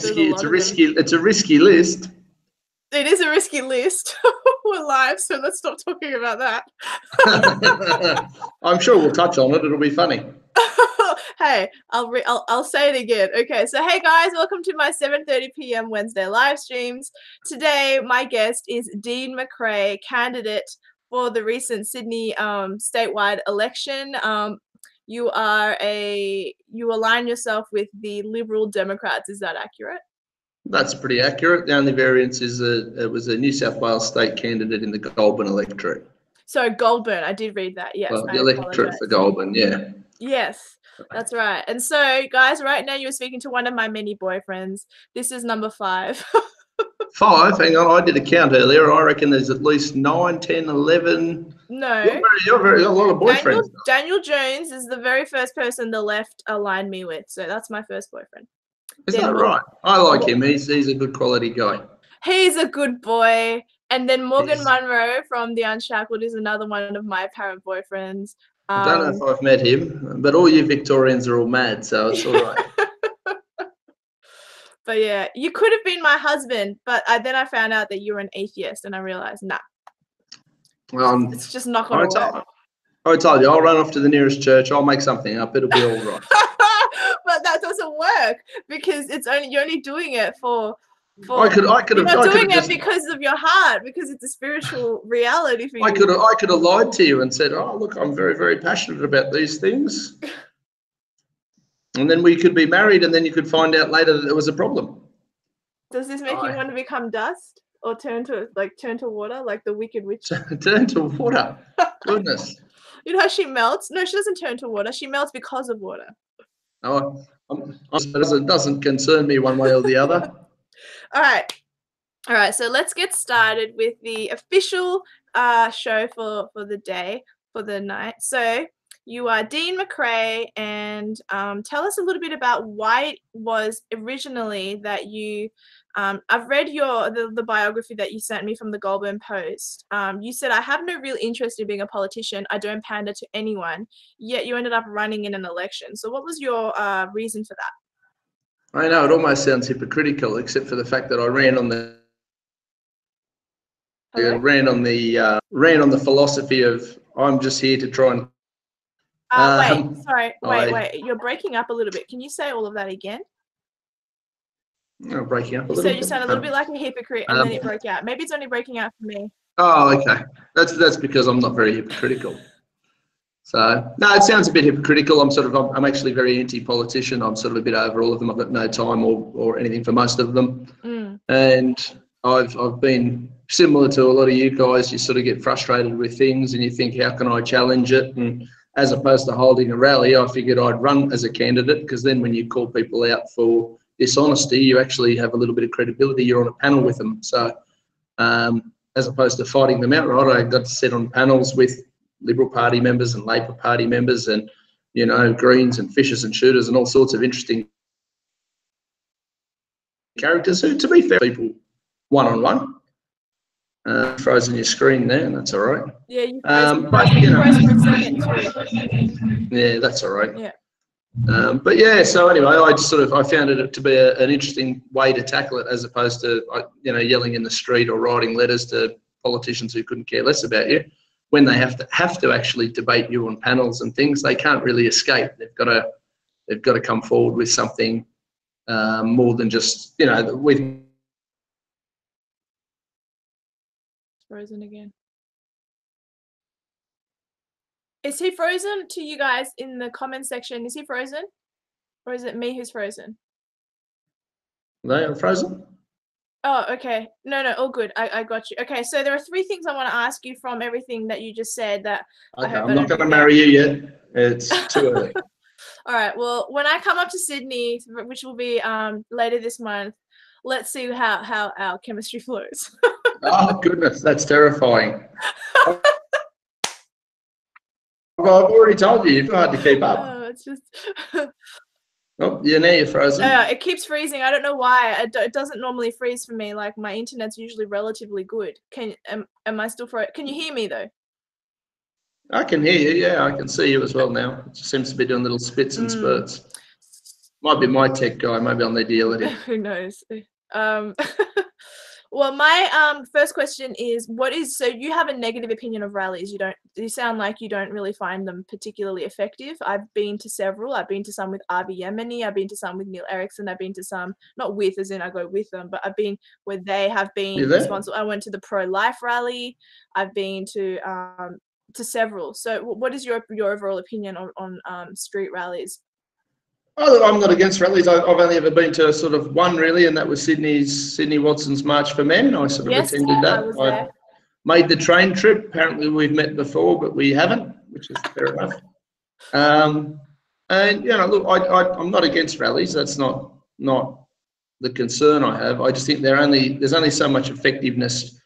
It's a risky list. It is a risky list. We're live, so let's stop talking about that. I'm sure we'll touch on it. It'll be funny. Hey, I'll say it again. Okay, so hey guys, welcome to my 7:30 p.m. Wednesday live streams. Today, my guest is Dean McCrae, candidate for the recent Sydney statewide election. You align yourself with the Liberal Democrats. Is that accurate? That's pretty accurate. The only variance is it was a New South Wales state candidate in the Goulburn electorate. So Goulburn, I did read that. Yes, well, the electorate for Goulburn, yeah. Yes, that's right. And so, guys, right now you're speaking to one of my many boyfriends. This is number 5. 5? Hang on, I did a count earlier. I reckon there's at least 9, 10, 11. No. You're a lot of boyfriends. Daniel Jones is the very first person the left aligned me with. So that's my first boyfriend. Is that right? I like him. He's a good quality guy. He's a good boy. And then Morgan Munro from The Unshackled is another one of my apparent boyfriends. I don't know if I've met him, but all you Victorians are all mad, so it's all right. But yeah, you could have been my husband, but then I found out that you were an atheist, and I realized, nah. It's just not going to work. I told you, I'll run off to the nearest church. I'll make something up. It'll be all right. But that doesn't work because you're only doing it for. I could have. You're not doing it because of your heart, because it's a spiritual reality for you. I could have lied to you and said, "Oh, look, I'm very, very passionate about these things," and then we could be married, and then you could find out later that there was a problem. Does this make you want to become dust or turn to water, like the Wicked Witch? Turn to water. Goodness. You know how she melts? No, she doesn't turn to water. She melts because of water. Oh, it doesn't concern me one way or the other. All right. So let's get started with the official show for the day, for the night. So you are Dean McCrae, and tell us a little bit about why it was originally that you. I've read the biography that you sent me from the Goulburn Post. You said, "I have no real interest in being a politician. I don't pander to anyone." Yet you ended up running in an election. So what was your reason for that? I know it almost sounds hypocritical, except for the fact that I ran on the philosophy of I'm just here to try and. Wait. You're breaking up a little bit. Can you say all of that again? Oh, breaking up a little bit. You sound a little bit like a hypocrite, and then it broke out. Maybe it's only breaking out for me. Oh, okay. That's because I'm not very hypocritical. So no, it sounds a bit hypocritical. I'm actually very anti-politician. I'm sort of a bit over all of them. I've got no time or anything for most of them. And I've been similar to a lot of you guys. You sort of get frustrated with things and you think, how can I challenge it? And as opposed to holding a rally, I figured I'd run as a candidate, because then when you call people out for dishonesty, you actually have a little bit of credibility. You're on a panel with them. So as opposed to fighting them outright, I got to sit on panels with Liberal Party members and Labor Party members and, Greens and fishers and shooters and all sorts of interesting characters who, to be fair, people one-on-one. Frozen your screen there, and that's all right. Yeah, you froze for a second too. Yeah, that's all right. Yeah. But yeah, so anyway, I found it to be an interesting way to tackle it, as opposed to, yelling in the street or writing letters to politicians who couldn't care less about you. When they have to actually debate you on panels and things, they can't really escape. They've got to come forward with something more than just with. Frozen again. Is he frozen to you guys in the comment section? Is he frozen, or is it me who's frozen? No, I'm frozen. Oh, okay. No, all good. I got you. Okay, so there are 3 things I want to ask you from everything that you just said that okay, I'm not going to marry you yet. It's too early. All right. Well, when I come up to Sydney, which will be later this month, let's see how our chemistry flows. Oh, goodness. That's terrifying. I've already told you. It's hard to keep up. Oh, it's just... Oh, yeah, now you're frozen. It keeps freezing. I don't know why. It doesn't normally freeze for me. Like, my internet's usually relatively good. Am I still frozen? Can you hear me, though? I can hear you. Yeah, I can see you as well now. It just seems to be doing little spits and spurts. Might be my tech guy. Maybe I'll need to yell at him. Who knows? Well, my first question is, so you have a negative opinion of rallies. You sound like you don't really find them particularly effective. I've been to several. I've been to some with Avi Yemeni. I've been to some with Neil Erickson. I've been to some, not with as in I go with them, but I've been where they have been responsible. I went to the pro-life rally. I've been to several. So what is your overall opinion on street rallies? Oh, I'm not against rallies. I've only ever been to sort of one really, and that was Sydney Watson's March for Men. I sort of attended that. I made the train trip. Apparently we've met before, but we haven't, which is fair enough. And look, I'm not against rallies. That's not the concern I have. I just think there's only so much effectiveness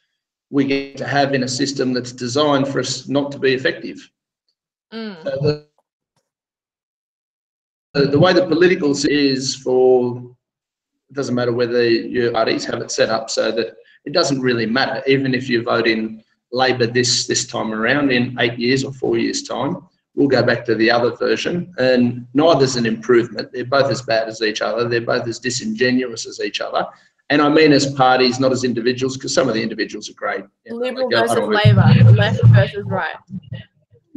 we get to have in a system that's designed for us not to be effective. So the way the political is it doesn't matter whether your parties have it set up so that it doesn't really matter. Even if you vote in Labor this time around, in 8 years or 4 years' time, we'll go back to the other version, and neither's an improvement. They're both as bad as each other. They're both as disingenuous as each other. And I mean as parties, not as individuals, because some of the individuals are great. Liberal versus Labor, left versus right.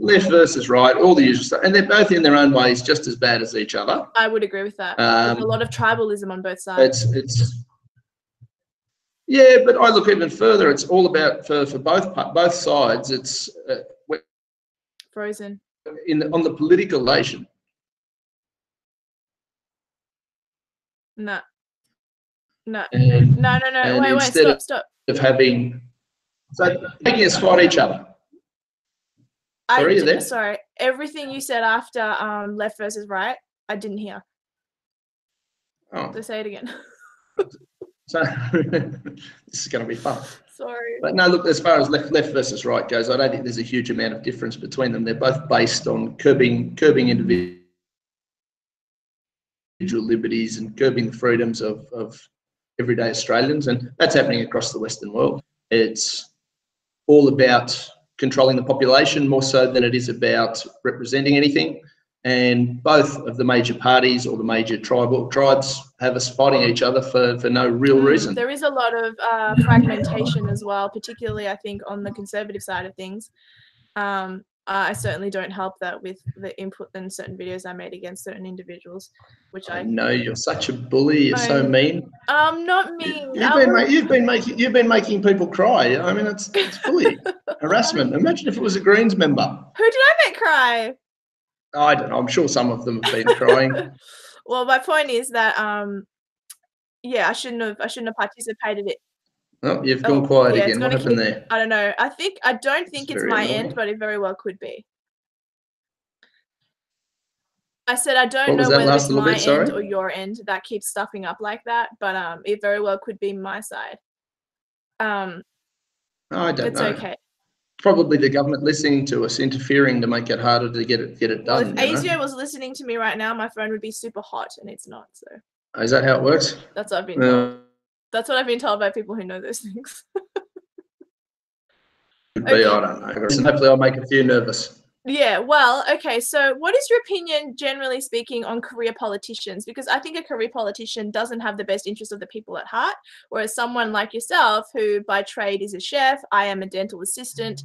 Left versus right, all the usual stuff. And they're both in their own ways just as bad as each other. I would agree with that. There's a lot of tribalism on both sides. Yeah, but I look even further. It's all about, for both sides, it's frozen. On the political nation. No. Wait, stop. Of having, making us fight each other. Sorry, you there? Sorry, everything you said after left versus right, I didn't hear. Oh. So say it again. So this is going to be fun. Sorry. But no, look, as far as left versus right goes, I don't think there's a huge amount of difference between them. They're both based on curbing individual liberties and curbing the freedoms of everyday Australians, and that's happening across the Western world. It's all about controlling the population more so than it is about representing anything. And both of the major parties or the major tribes have us fighting each other for no real reason. There is a lot of fragmentation as well, particularly I think on the conservative side of things. I certainly don't help that with the input in certain videos I made against certain individuals, which I know you're such a bully. You're so mean. I'm not mean. You've been making people cry. I mean, it's bully harassment. Imagine if it was a Greens member. Who did I make cry? I don't know. I'm sure some of them have been crying. Well, my point is that I shouldn't have participated in it. Oh, you've gone quiet again. What happened there? I don't know. I don't think it's my end, but it very well could be. I said I don't know whether it's my end or your end that keeps stuffing up like that, but it very well could be my side. I don't know. It's okay. Probably the government listening to us, interfering to make it harder to get it done. Well, if ASIO was listening to me right now, my phone would be super hot, and it's not. So. Is that how it works? That's what I've been told. That's what I've been told by people who know those things. Okay. I don't know. And hopefully I'll make a few nervous. Yeah, well, okay. So what is your opinion, generally speaking, on career politicians? Because I think a career politician doesn't have the best interest of the people at heart, whereas someone like yourself, who by trade is a chef, I am a dental assistant,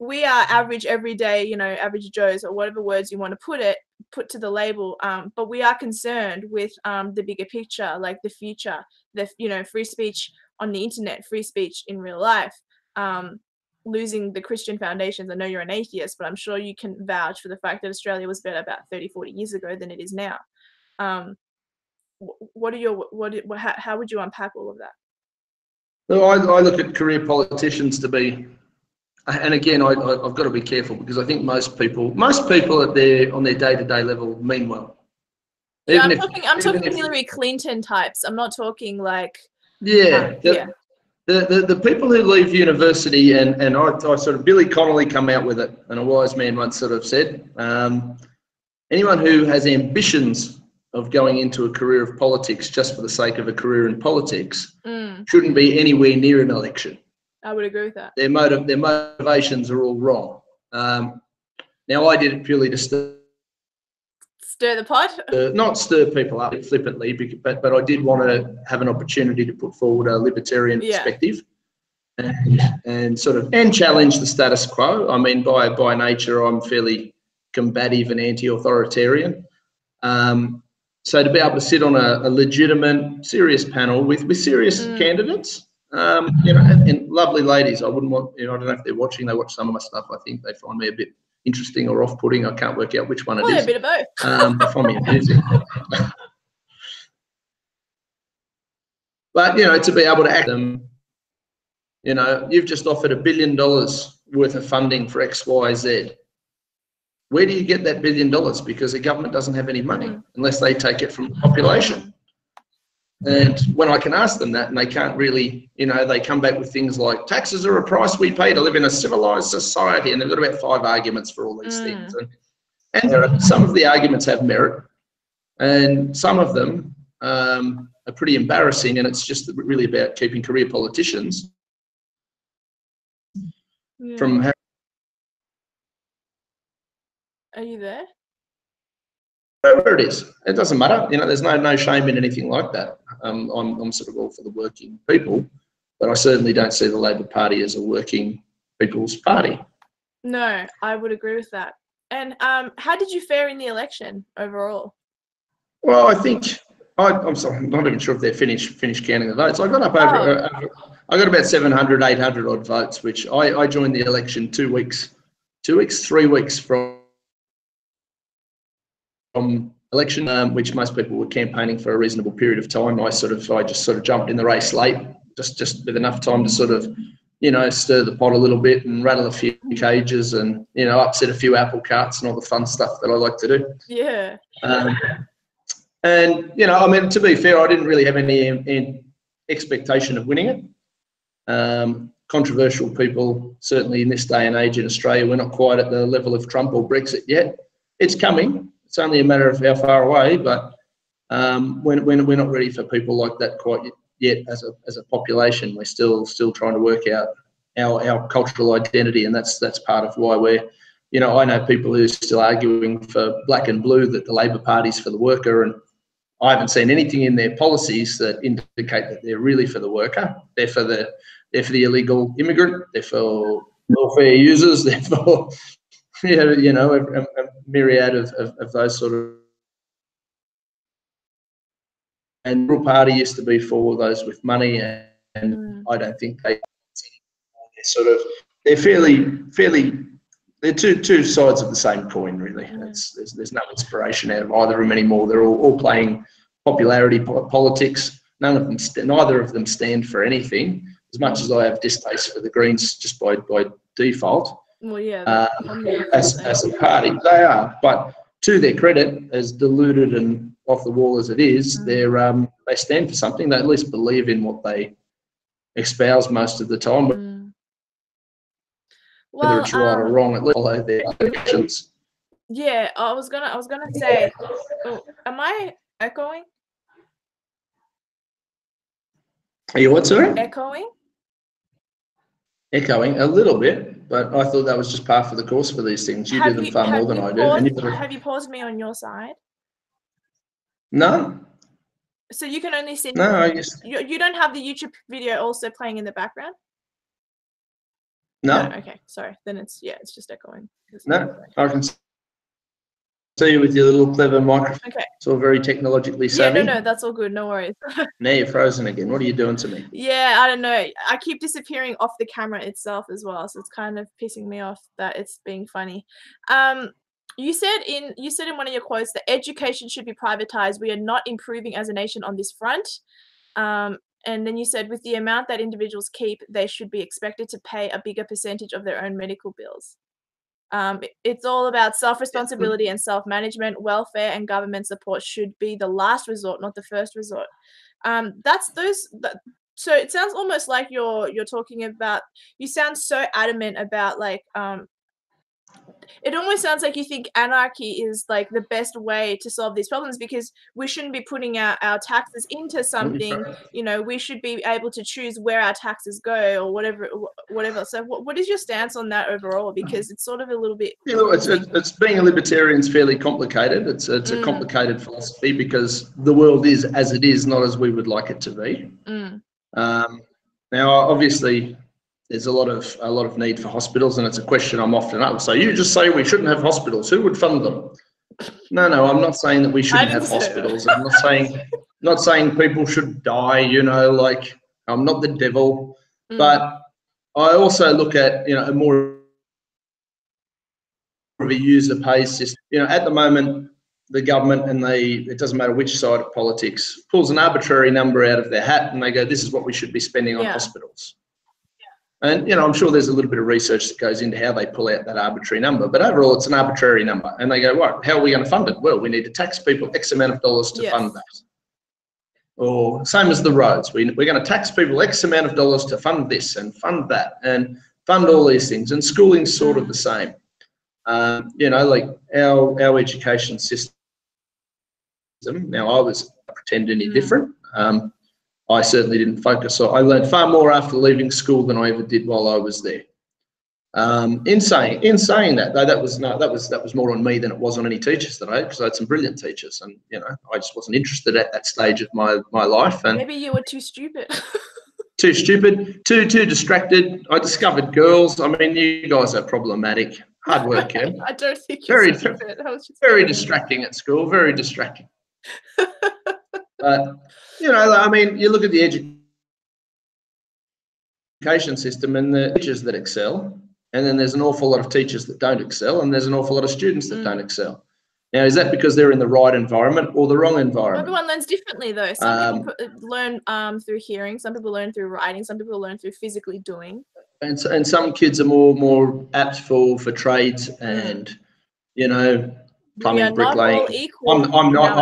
we are average, everyday, average Joes, or whatever words you want to put to the label. But we are concerned with the bigger picture, like the future, free speech on the internet, free speech in real life, losing the Christian foundations. I know you're an atheist, but I'm sure you can vouch for the fact that Australia was better about 30, 40 years ago than it is now. How would you unpack all of that? Well, I look at career politicians to be, and again, I've got to be careful, because I think most people on their day-to-day level mean well. Yeah, I'm talking Hillary Clinton types. I'm not talking like. The people who leave university, and I sort of, Billy Connolly come out with it, and a wise man once sort of said, anyone who has ambitions of going into a career of politics just for the sake of a career in politics shouldn't be anywhere near an election. I would agree with that. Their motivations are all wrong. Now, I did it purely to Stir the pot. Not stir people up flippantly, but I did want to have an opportunity to put forward a libertarian perspective and sort of challenge the status quo. I mean, by nature, I'm fairly combative and anti-authoritarian. So to be able to sit on a legitimate, serious panel with serious candidates, and lovely ladies. I wouldn't want, I don't know if they're watching. They watch some of my stuff. I think they find me a bit interesting or off-putting. I can't work out which one it is. A bit of both. They find me amusing. But to be able to act them, you've just offered $1 billion worth of funding for X, Y, Z. Where do you get that $1 billion? Because the government doesn't have any money unless they take it from the population. And when I can ask them that, and they can't really, they come back with things like taxes are a price we pay to live in a civilized society, and they've got about 5 arguments for all these things. And some of the arguments have merit, and some of them are pretty embarrassing, and it's just really about keeping career politicians from having. Are you there? Wherever it is, it doesn't matter. There's no shame in anything like that. I'm sort of all for the working people, but I certainly don't see the Labor Party as a working people's party. No, I would agree with that. And how did you fare in the election overall? Well, I think I'm sorry, I'm not even sure if they're finished counting the votes. I got up over. I got about 700, 800 odd votes, which I joined the election 3 weeks from election, which most people were campaigning for a reasonable period of time. I just sort of jumped in the race late, just with enough time to sort of, stir the pot a little bit and rattle a few cages and, upset a few apple carts and all the fun stuff that I like to do. Yeah. And, to be fair, I didn't really have any expectation of winning it. Controversial people, certainly in this day and age in Australia, we're not quite at the level of Trump or Brexit yet. It's coming. It's only a matter of how far away, but we're not ready for people like that quite yet as a population. We're still trying to work out our cultural identity, and that's part of why we're, I know people who are still arguing for black and blue, that the Labor Party's for the worker, and I haven't seen anything in their policies that indicate that they're really for the worker. They're for the illegal immigrant. They're for welfare users. They're for a myriad of those sort of. And the Liberal Party used to be for those with money, and I don't think they're fairly. They're two sides of the same coin, really. There's no inspiration out of either of them anymore. They're all playing popularity politics. Neither of them stand for anything. As much as I have distaste for the Greens, just by default. Well, yeah. As a party, they are. But to their credit, as deluded and off the wall as it is, they stand for something. They at least believe in what they espouse most of the time. Whether it's right or wrong, at least follow their actions. Yeah, I was gonna say. Oh, am I echoing? Are you what, sorry? Echoing a little bit, but I thought that was just par for the course for these things. You do them far more than I do. Have you paused me on your side? No. So you can only see. No, I guess you don't have the YouTube video also playing in the background. No. Okay, sorry. Then it's just echoing. No, I can see you with your little clever microphone. Okay. It's all very technologically savvy. Yeah, no, that's all good. No worries. Now you're frozen again. What are you doing to me? Yeah, I don't know. I keep disappearing off the camera itself as well, so it's kind of pissing me off that it's being funny. You said in one of your quotes that education should be privatized. We are not improving as a nation on this front. And then you said with the amount that individuals keep, they should be expected to pay a bigger percentage of their own medical bills. It's all about self-responsibility and self-management. Welfare and government support should be the last resort, not the first resort. So it sounds almost like you're talking about. You sound so adamant about like it almost sounds like you think anarchy is like the best way to solve these problems, because we shouldn't be putting our taxes into something. You know, we should be able to choose where our taxes go or whatever. So what is your stance on that overall? Because it's sort of a little bit. You know, it's being a libertarian is fairly complicated. It's a complicated philosophy because the world is as it is, not as we would like it to be. Now, obviously, there's a lot of need for hospitals, and it's a question I'm often asked. So you just say we shouldn't have hospitals. Who would fund them? No, I'm not saying that we shouldn't have hospitals. I'm not saying people should die. You know, like I'm not the devil, but I also look at, you know, a more of a user pays system. You know, at the moment, the government, and it doesn't matter which side of politics, pulls an arbitrary number out of their hat and they go, this is what we should be spending on hospitals. And, you know, I'm sure there's a little bit of research that goes into how they pull out that arbitrary number, but overall it's an arbitrary number. And they go, what, how are we going to fund it? Well, we need to tax people X amount of dollars to fund that. Or same as the roads, we're going to tax people X amount of dollars to fund this and fund that and fund all these things. And schooling's sort of the same. You know, like our education system. Now, I was pretend any different. I certainly didn't focus. So I learned far more after leaving school than I ever did while I was there. In saying that, though, that was more on me than it was on any teachers that I had, because I had some brilliant teachers, and you know, I just wasn't interested at that stage of my life. And maybe you were too stupid. Too stupid, too distracted. I discovered girls. I mean, you guys are problematic. Hard work, yeah. I don't think you're stupid. Very distracting at school. Very distracting. But you know, I mean, you look at the education system and the teachers that excel, and then there's an awful lot of teachers that don't excel, and there's an awful lot of students that don't excel. Now, is that because they're in the right environment or the wrong environment? Everyone learns differently, though. Some people learn through hearing, some people learn through writing, some people learn through physically doing. And some kids are more apt for trades and, you know, plumbing, bricklaying. I'm not.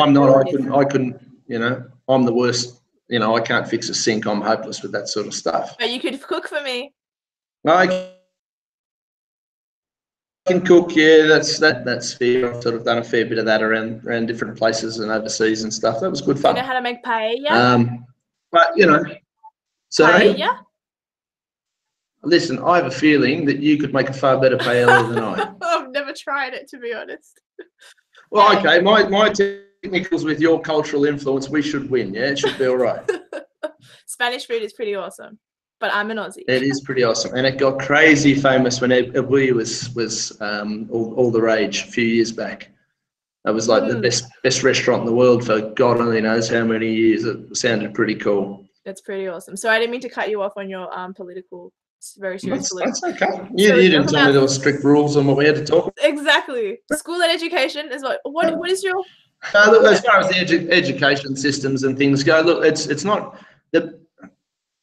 I couldn't. You know, I'm the worst. You know, I can't fix a sink. I'm hopeless with that sort of stuff. But you could cook for me. I can cook. Yeah, that's fair. I've sort of done a fair bit of that around different places and overseas and stuff. That was good fun. You know how to make paella? But you know, sorry. Paella? Listen, I have a feeling that you could make a far better paella than I. I've never tried it, to be honest. Well, okay, my technicals with your cultural influence, we should win. Yeah, it should be all right. Spanish food is pretty awesome, but I'm an Aussie. It is pretty awesome, and it got crazy famous when Abuya was all the rage a few years back. It was like the best restaurant in the world for God only knows how many years. It sounded pretty cool. That's pretty awesome. So I didn't mean to cut you off on your political. Very serious. That's okay. You didn't tell me there were strict rules on what we had to talk about. Exactly. School and education is what is your... Look, as far as the education systems and things go, look, it's not...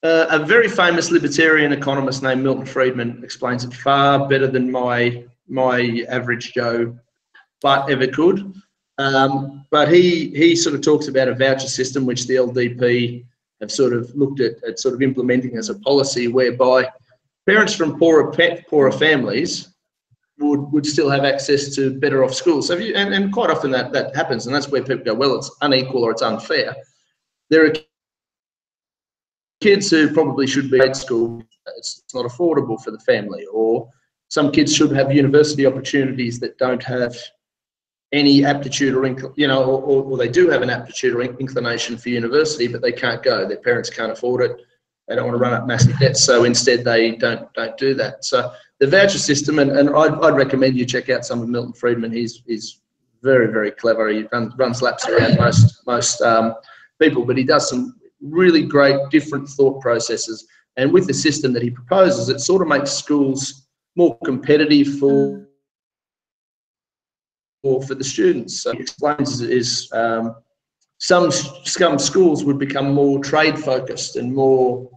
a very famous libertarian economist named Milton Friedman explains it far better than my average Joe but ever could. But he sort of talks about a voucher system, which the LDP have sort of looked at sort of implementing as a policy whereby parents from poorer families would still have access to better off schools. So and quite often that happens, and that's where people go, well, it's unequal or it's unfair. There are kids who probably should be at school, it's not affordable for the family, or some kids should have university opportunities that don't have any aptitude or or they do have an aptitude or inclination for university, but they can't go. Their parents can't afford it. They don't want to run up massive debts, so instead they don't do that. So the voucher system, and I'd recommend you check out some of Milton Friedman. He's very, very clever. He runs laps around most people, but he does some really great different thought processes. And with the system that he proposes, it sort of makes schools more competitive for the students. So he explains is some schools would become more trade focused and more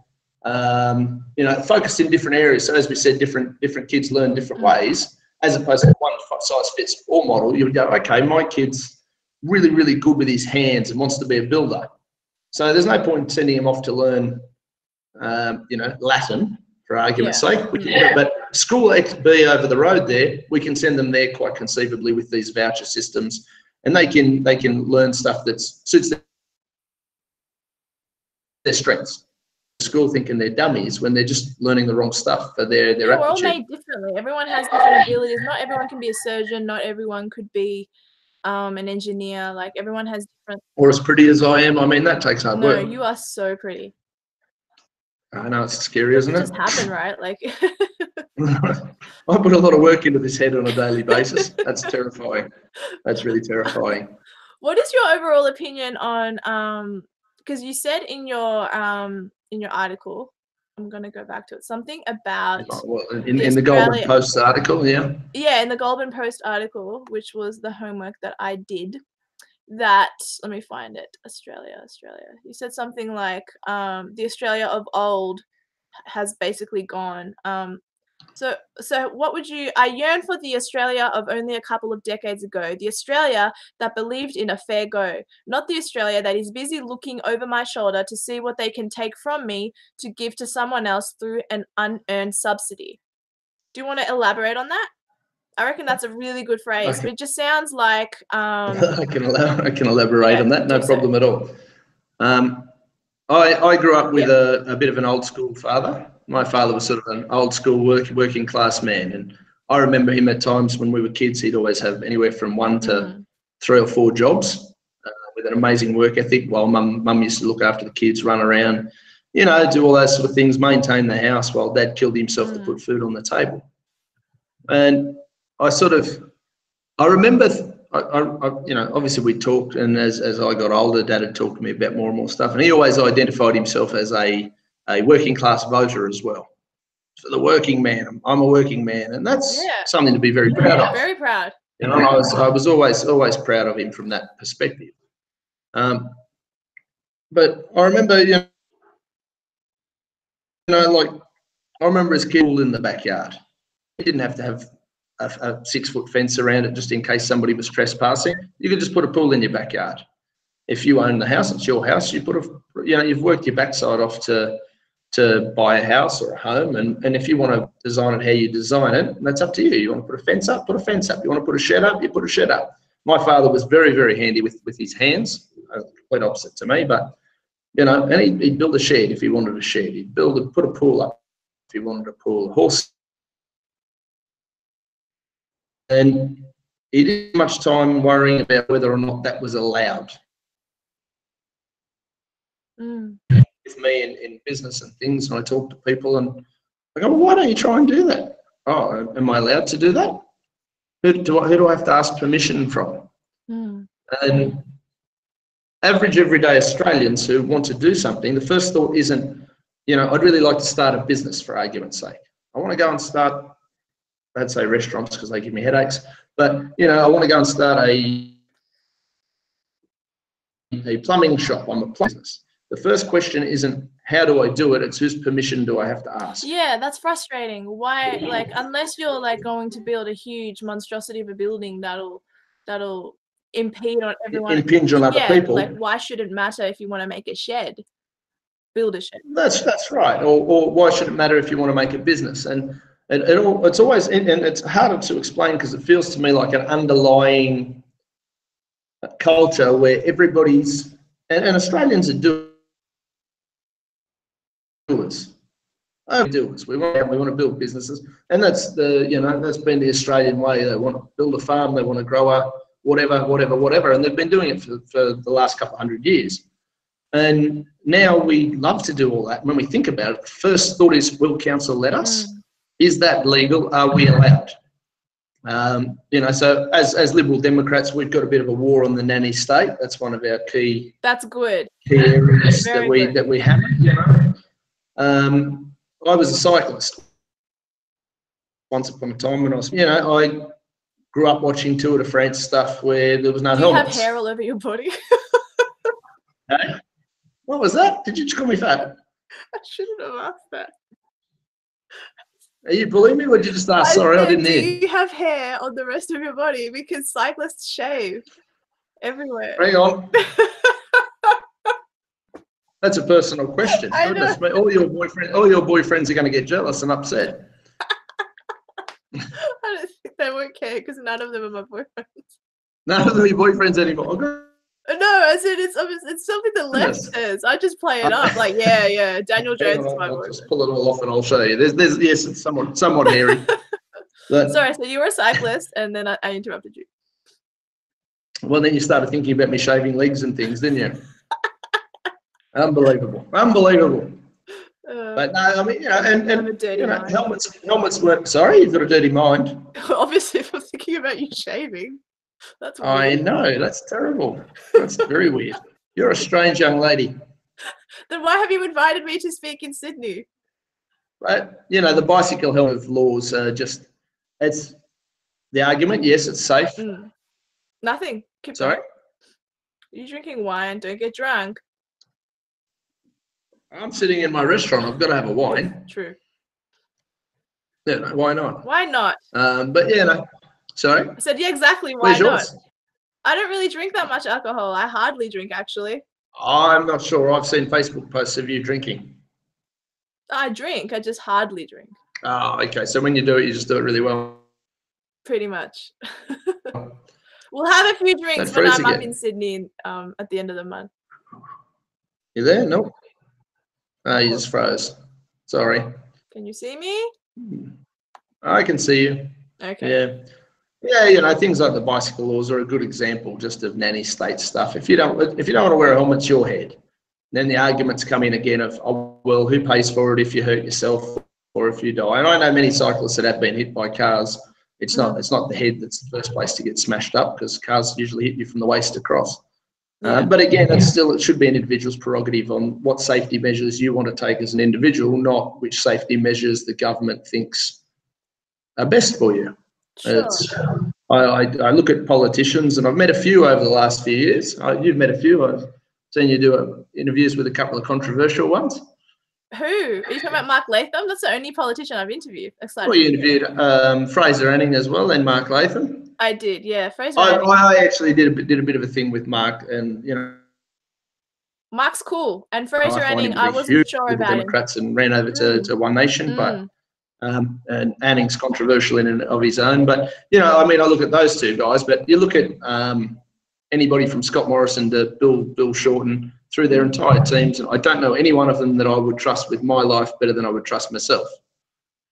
focused in different areas. So as we said, different kids learn different ways, as opposed to one size fits all model. You would go, okay, my kid's really, really good with his hands and wants to be a builder. So there's no point sending him off to learn Latin. for argument's sake. We can, but school X, B over the road there, we can send them there quite conceivably with these voucher systems, and they can learn stuff that suits their strengths. School thinking they're dummies when they're just learning the wrong stuff for their We're all aptitude. made differently. Everyone has different abilities. Not everyone can be a surgeon. Not everyone could be an engineer. Like, everyone has different. Or as pretty as I am. I mean, that takes hard work. No, you are so pretty. I know, it's scary, isn't it? It just happened, right? Like, I put a lot of work into this head on a daily basis. That's terrifying. That's really terrifying. what is your overall opinion on because you said in your article, I'm going to go back to it, something about in the Goldman Post article, yeah, in the Goldman Post article, which was the homework that I did, that, let me find it, Australia, you said something like the Australia of old has basically gone. So what would you, I yearn for the Australia of only a couple of decades ago, the Australia that believed in a fair go, not the Australia that is busy looking over my shoulder to see what they can take from me to give to someone else through an unearned subsidy. Do you want to elaborate on that? I reckon that's a really good phrase. It just sounds like I can elaborate on that, no problem at all. I grew up with a bit of an old school father. My father was sort of an old school working class man, and I remember him at times when we were kids. He'd always have anywhere from 1 to 3 or 4 jobs with an amazing work ethic. While mum used to look after the kids, run around, do all those sort of things, maintain the house while Dad killed himself to put food on the table. And I remember, obviously we talked, and as I got older, Dad had talked to me about more and more stuff, and he always identified himself as a working class voter as well. So the working man, I'm a working man, and that's something to be very proud of. Very proud. And I was always proud of him from that perspective. But I remember, like, I remember as a kid in the backyard. You didn't have to have a 6-foot fence around it just in case somebody was trespassing. You could just put a pool in your backyard. If you own the house, it's your house. You you've worked your backside off to buy a house or a home, and if you want to design it how you design it, that's up to you. You want to put a fence up, put a fence up. You want to put a shed up, you put a shed up. My father was very, very handy with his hands, quite opposite to me, but and he'd build a shed if he wanted a shed. He'd put a pool up if he wanted a pool, a horse. And he didn't have much time worrying about whether or not that was allowed. With me in business and things, and I talk to people and I go, well, why don't you try and do that? Oh, am I allowed to do that? Who do I have to ask permission from? And average everyday Australians who want to do something, the first thought isn't, I'd really like to start a business, for argument's sake. I want to go and start, I'd say restaurants because they give me headaches, but I want to go and start a plumbing shop. I'm a plumber. The first question isn't how do I do it, it's whose permission do I have to ask. Yeah, that's frustrating. Why, like, unless you're like going to build a huge monstrosity of a building that'll impede on everyone, impinge on other people. Like, why should it matter if you want to make a shed? Build a shed. That's right. Or why should it matter if you want to make a business? And it's always, and it's harder to explain because it feels to me like an underlying culture where everybody's, and Australians are doers. Doers. We want to build businesses, and that's that's been the Australian way. They want to build a farm, they want to grow up, whatever, and they've been doing it for the last couple of 100 years. And now we love to do all that. When we think about it, the first thought is, will council let us? Is that legal? Are we allowed? So as Liberal Democrats, we've got a bit of a war on the nanny state. That's one of our key. That's good. Key areas that we have. I was a cyclist once upon a time when I was. I grew up watching Tour de France stuff where there was no helmets. You have hair all over your body. Hey? What was that? Did you just call me fat? I shouldn't have asked that. Are you bullying me or did you just ask? Sorry, I didn't hear. Do you have hair on the rest of your body? Because cyclists shave everywhere. Hang on. That's a personal question. I Goodness know. me, all your boyfriends are going to get jealous and upset. I don't think they won't care because none of them are my boyfriends. None of them are your boyfriends anymore. No, I said it's something the left says. I just play it up like, yeah, Daniel Jones is my I'll boyfriend. just pull it all off and I'll show you. There's yes, it's somewhat hairy. But, Sorry, so you were a cyclist and then I interrupted you. well, then you started thinking about me shaving legs and things, didn't you? Unbelievable. But no, I mean, and I'm a dirty mind. helmets weren't. Sorry, you've got a dirty mind. Obviously, if I'm thinking about you shaving, that's weird. I know, that's terrible. That's very weird. You're a strange young lady. Then why have you invited me to speak in Sydney? But the bicycle helmet laws are just. It's the argument. Yes, it's safe. Nothing. Keep Sorry. going. You're drinking wine. Don't get drunk. I'm sitting in my restaurant. I've got to have a wine. True. Yeah, no, why not? Why not? But yeah, no. Sorry. I said, yeah, exactly. Why Where's not? yours? I don't really drink that much alcohol. I hardly drink, actually. I'm not sure. I've seen Facebook posts of you drinking. I drink. I just hardly drink. Oh, okay. So when you do it, you just do it really well. Pretty much. We'll have a few drinks when I'm up in Sydney at the end of the month. You there? Nope. You just froze. Sorry. Can you see me? I can see you. Okay. Yeah, things like the bicycle laws are a good example just of nanny state stuff. If you don't want to wear a helmet, it's your head. Then the arguments come in again of, oh, well, who pays for it if you hurt yourself or if you die? And I know many cyclists that have been hit by cars. It's not the head that's the first place to get smashed up because cars usually hit you from the waist across. But again, it should be an individual's prerogative on what safety measures you want to take as an individual, not which safety measures the government thinks are best for you. Sure. I look at politicians, and I've met a few over the last few years. You've met a few. I've seen you do interviews with a couple of controversial ones. Who? Are you talking about Mark Latham? That's the only politician I've interviewed. Well, you interviewed Fraser Anning as well and Mark Latham. I did, yeah. Fraser Anning. I actually did a bit of a thing with Mark, and Mark's cool, and Fraser Anning, I wasn't sure about Democrats and ran over to One Nation, but and Anning's controversial in and of his own. But I look at those two guys, but you look at anybody from Scott Morrison to Bill Shorten through their entire teams, and I don't know any one of them that I would trust with my life better than I would trust myself.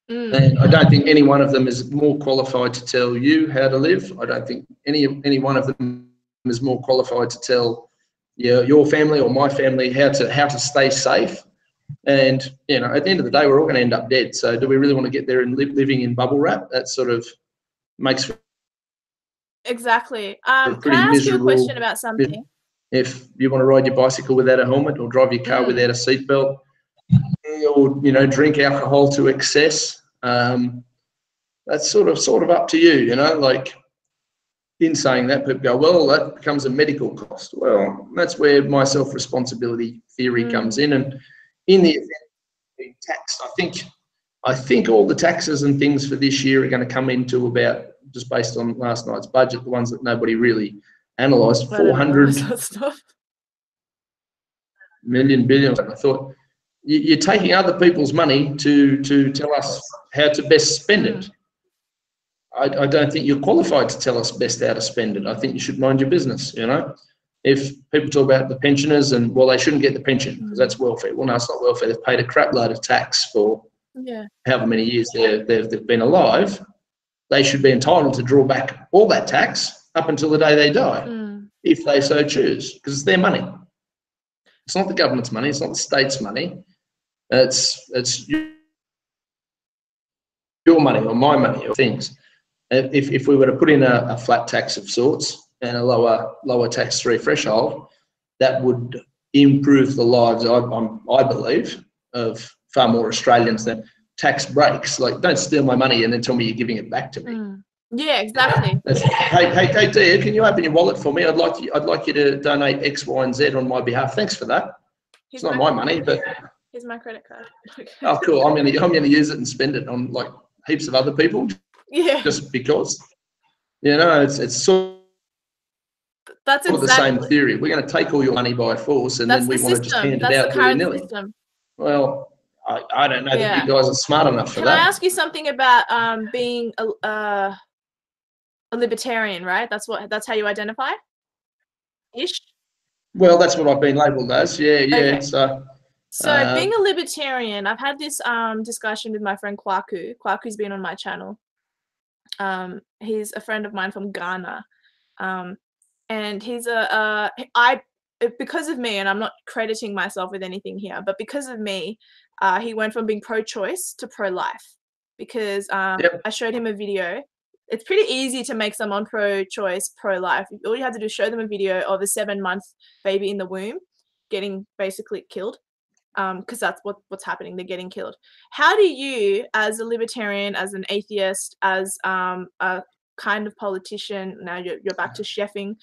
And I don't think any one of them is more qualified to tell you how to live. I don't think any one of them is more qualified to tell your family or my family how to stay safe. And at the end of the day, we're all going to end up dead. So do we really want to get there and living in bubble wrap? That sort of makes exactly. Can I ask you a question about something? If you want to ride your bicycle without a helmet or drive your car without a seatbelt, or drink alcohol to excess, that's sort of up to you. Like in saying that, people go, well, that becomes a medical cost. Well, that's where my self-responsibility theory comes in, and in the event of being taxed, I think all the taxes and things for this year are going to come into about, just based on last night's budget, the ones that nobody really analysed, 400 million billion. I thought, you're taking other people's money to tell us how to best spend it. I don't think you're qualified to tell us best how to spend it. I think you should mind your business, If people talk about the pensioners and, well, they shouldn't get the pension because that's welfare. Well, no, it's not welfare. They've paid a crap load of tax for however many years they've been alive. They should be entitled to draw back all that tax up until the day they die, if they so choose, because it's their money. It's not the government's money. It's not the state's money. It's your money or my money or things. If we were to put in a flat tax of sorts and a lower tax-free threshold, that would improve the lives, I believe, of far more Australians than tax breaks. Like, don't steal my money and then tell me you're giving it back to me. Yeah, exactly. Hey, dear, can you open your wallet for me? I'd like you to donate X, Y, and Z on my behalf. Thanks for that. It's not my money, but here's my credit card. Oh, cool. I'm gonna use it and spend it on like heaps of other people. Yeah. Just because, it's sort That's All the same exactly. theory. We're going to take all your money by force, and That's then we the want to just system. hand it That's the out current willy-nilly. system. Well, I don't know that Yeah. you guys are smart enough for Can I that. ask you something about being a libertarian, right? That's how you identify? Ish. Well, that's what I've been labelled as. Yeah, yeah. Okay. So, being a libertarian, I've had this discussion with my friend Kwaku. Kwaku's been on my channel. He's a friend of mine from Ghana. And he's because of me, and I'm not crediting myself with anything here, but because of me, he went from being pro-choice to pro-life because Yep. I showed him a video. It's pretty easy to make someone pro-choice, pro-life. All you have to do is show them a video of a 7-month baby in the womb getting basically killed, because that's what's happening. They're getting killed. How do you, as a libertarian, as an atheist, as a kind of politician, now you're back to chefing,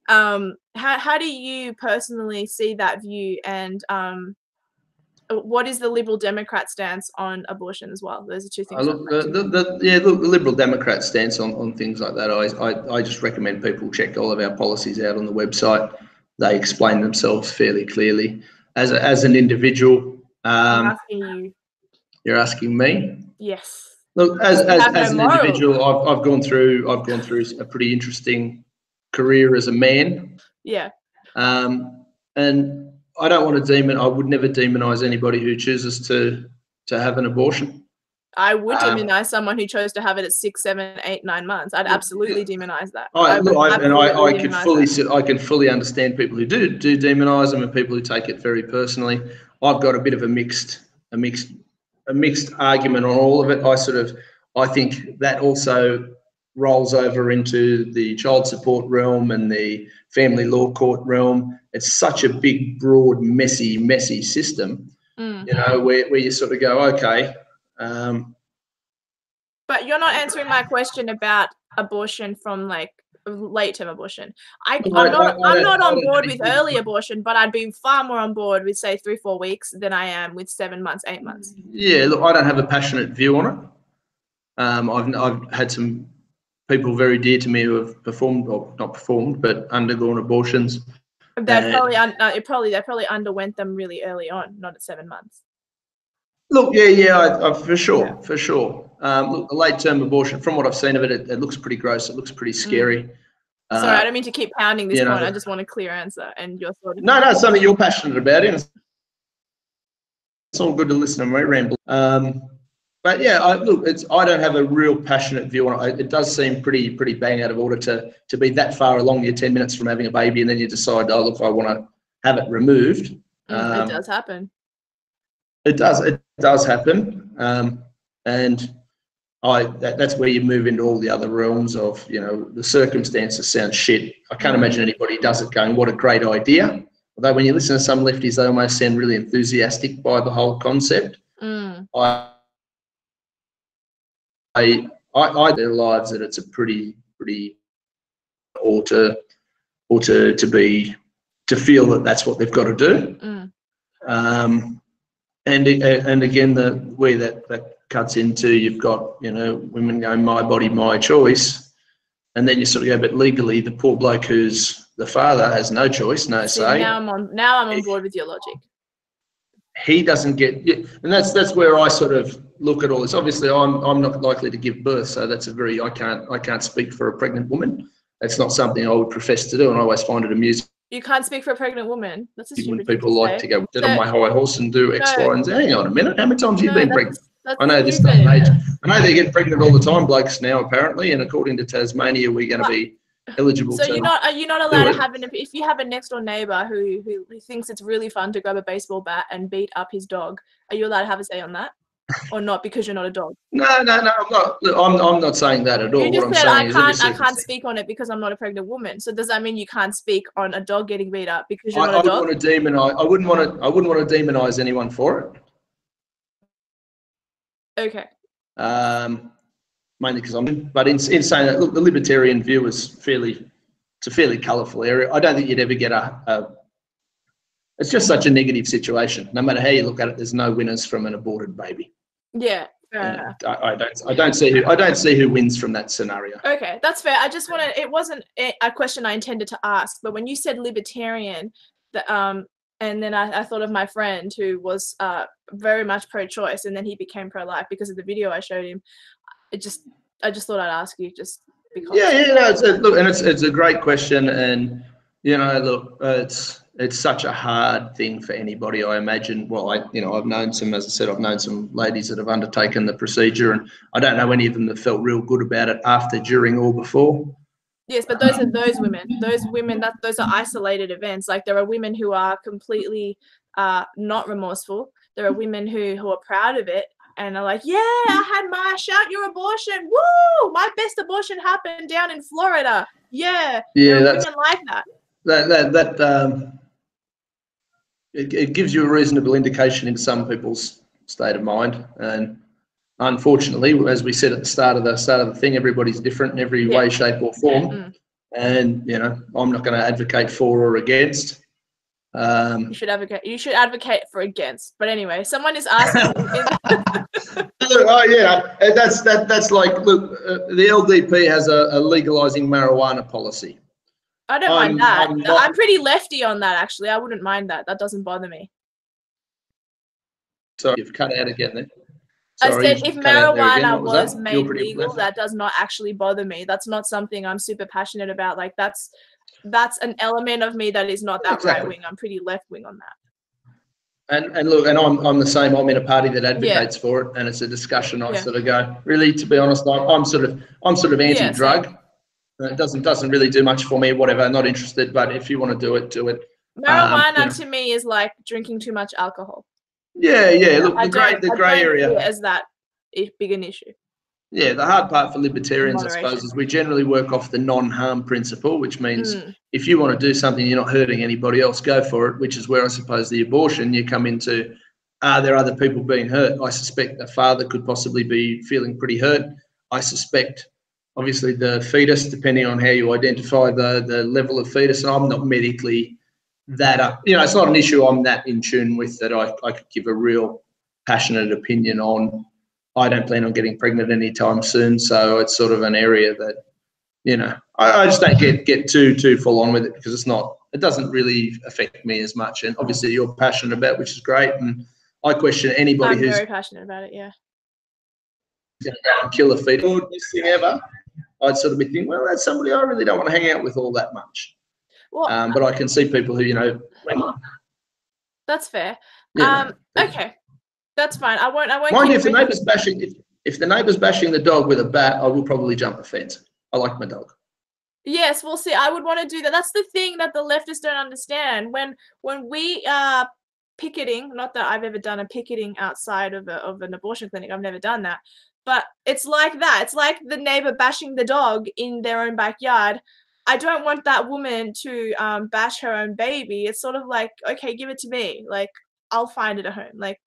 how do you personally see that view, and what is the Liberal Democrat stance on abortion as well? Those are two things. Look, the Liberal Democrat stance on things like that, I just recommend people check all of our policies out on the website. They explain themselves fairly clearly. As an individual, I'm asking you. You're asking me? Yes. Look, as an morals. individual, I've gone through a pretty interesting career as a man. Yeah. And I don't want to I would never demonize anybody who chooses to have an abortion. I would demonize someone who chose to have it at 6, 7, 8, 9 months. I'd absolutely demonize that. I can fully understand people who do demonize them and people who take it very personally. I've got a bit of a mixed argument on all of it. I think that also rolls over into the child support realm and the family law court realm. It's such a big, broad, messy system, where you sort of go, okay. But you're not answering my question about abortion from like late-term abortion. I'm not on board with early abortion, but I'd be far more on board with, say, 3-4 weeks than I am with 7 months, 8 months. Yeah, look, I don't have a passionate view on it. I've had some people very dear to me who have performed, or not performed, but undergone abortions. They probably underwent them really early on, not at 7 months. Look, yeah, for sure. Look, the late-term abortion, from what I've seen of it, it looks pretty gross. It looks pretty scary. Sorry, I don't mean to keep pounding this point. I just want a clear answer, and you're sort of. No, it's something you're passionate about, and it's all good to listen to me ramble. But yeah, I don't have a real passionate view on it. It does seem pretty bang out of order to be that far along. You're 10 minutes from having a baby, and then you decide, oh look, I want to have it removed. It does happen. It does happen, and that's where you move into all the other realms of, the circumstances sound shit. I can't imagine anybody does it going, what a great idea. Although when you listen to some lefties, they almost sound really enthusiastic by the whole concept. I their lives that it's a pretty or to feel that that's what they've got to do. And again, the way that cuts into, you've got, women going, my body, my choice. And then you sort of go, but legally, the poor bloke who's the father has no choice, no say. Now I'm on board with your logic. He doesn't get, and that's where I sort of look at all this. Obviously, I'm not likely to give birth, so that's I can't speak for a pregnant woman. That's not something I would profess to do, and I always find it amusing. You can't speak for a pregnant woman. That's a stupid thing people to like say. to go sit on my high horse and do X, Y, and Z. Hang on a minute, how many times have you been pregnant? I know this day and age. I know they get pregnant all the time, blokes now apparently, and according to Tasmania, we're going to be eligible. So are you not allowed to have if you have a next door neighbour who thinks it's really fun to grab a baseball bat and beat up his dog, are you allowed to have a say on that, or not, because you're not a dog? No, I'm not. I'm not saying that at all. You just what said I'm saying I can't speak on it because I'm not a pregnant woman. So does that mean you can't speak on a dog getting beat up because you're not a dog? I wouldn't want to demonize anyone for it. Okay. Mainly because but in saying that, look, the libertarian view is it's a fairly colourful area. I don't think you'd ever get it's just such a negative situation. No matter how you look at it, there's no winners from an aborted baby. Yeah, I don't see who wins from that scenario. Okay, that's fair. I just wanted, it wasn't a question I intended to ask, but when you said libertarian, and then I thought of my friend who was very much pro-choice, and then he became pro-life because of the video I showed him. I just thought I'd ask you just because. Yeah, no, it's a great question, and look, it's such a hard thing for anybody. I imagine. Well, I've known some, as I said, I've known some ladies that have undertaken the procedure, and I don't know any of them that felt real good about it after, during, or before. Yes, but those are those women. Those women, those are isolated events. Like there are women who are completely not remorseful. There are women who are proud of it and are like, yeah, I had my shout your abortion. Woo! My best abortion happened down in Florida. Yeah. Yeah, there are women like that. It gives you a reasonable indication into some people's state of mind, and unfortunately, as we said at the start of the thing, everybody's different in every way, shape, or form. And I'm not going to advocate for or against. You should advocate for against. But anyway, someone is asking. Oh yeah, that's like, look, the LDP has a legalizing marijuana policy. I don't mind that. I'm pretty lefty on that, actually. I wouldn't mind that. That doesn't bother me. So you've cut out again then. Sorry, I said if marijuana was made legal, that does not actually bother me. That's not something I'm super passionate about. Like that's an element of me that is not that right wing. I'm pretty left wing on that. And look, and I'm the same. I'm in a party that advocates for it, and it's a discussion. I sort of go, really, to be honest, I'm sort of anti-drug. It doesn't really do much for me. Whatever, not interested. But if you want to do it, do it. Marijuana to me is like drinking too much alcohol. Yeah. Look, the grey area as that big an issue. Yeah, the hard part for libertarians, I suppose, is we generally work off the non-harm principle, which means if you want to do something, you're not hurting anybody else, go for it. Which is where I suppose the abortion, you come into, are there other people being hurt? I suspect a father could possibly be feeling pretty hurt. I suspect, obviously, the fetus, depending on how you identify the level of fetus, and I'm not medically that up. It's not an issue I'm that in tune with that I could give a real passionate opinion on. I don't plan on getting pregnant anytime soon, so it's sort of an area that, I just don't get too full on with it because it doesn't really affect me as much. And obviously you're passionate about it, which is great. And I question anybody who's very passionate about it, yeah. Going to go and kill a fetus, best thing ever. I'd sort of be thinking, well, that's somebody I really don't want to hang out with all that much. Well, but I can see people who, that's fair. Okay. That's fine. I won't. Mind you, if the neighbour's bashing the dog with a bat, I will probably jump the fence. I like my dog. Yes, well, see, I would want to do that. That's the thing that the leftists don't understand. When we are picketing, not that I've ever done a picketing outside of an abortion clinic. I've never done that. But it's like that. It's like the neighbour bashing the dog in their own backyard. I don't want that woman to bash her own baby. It's sort of like, okay, give it to me. Like, I'll find it a home. Like,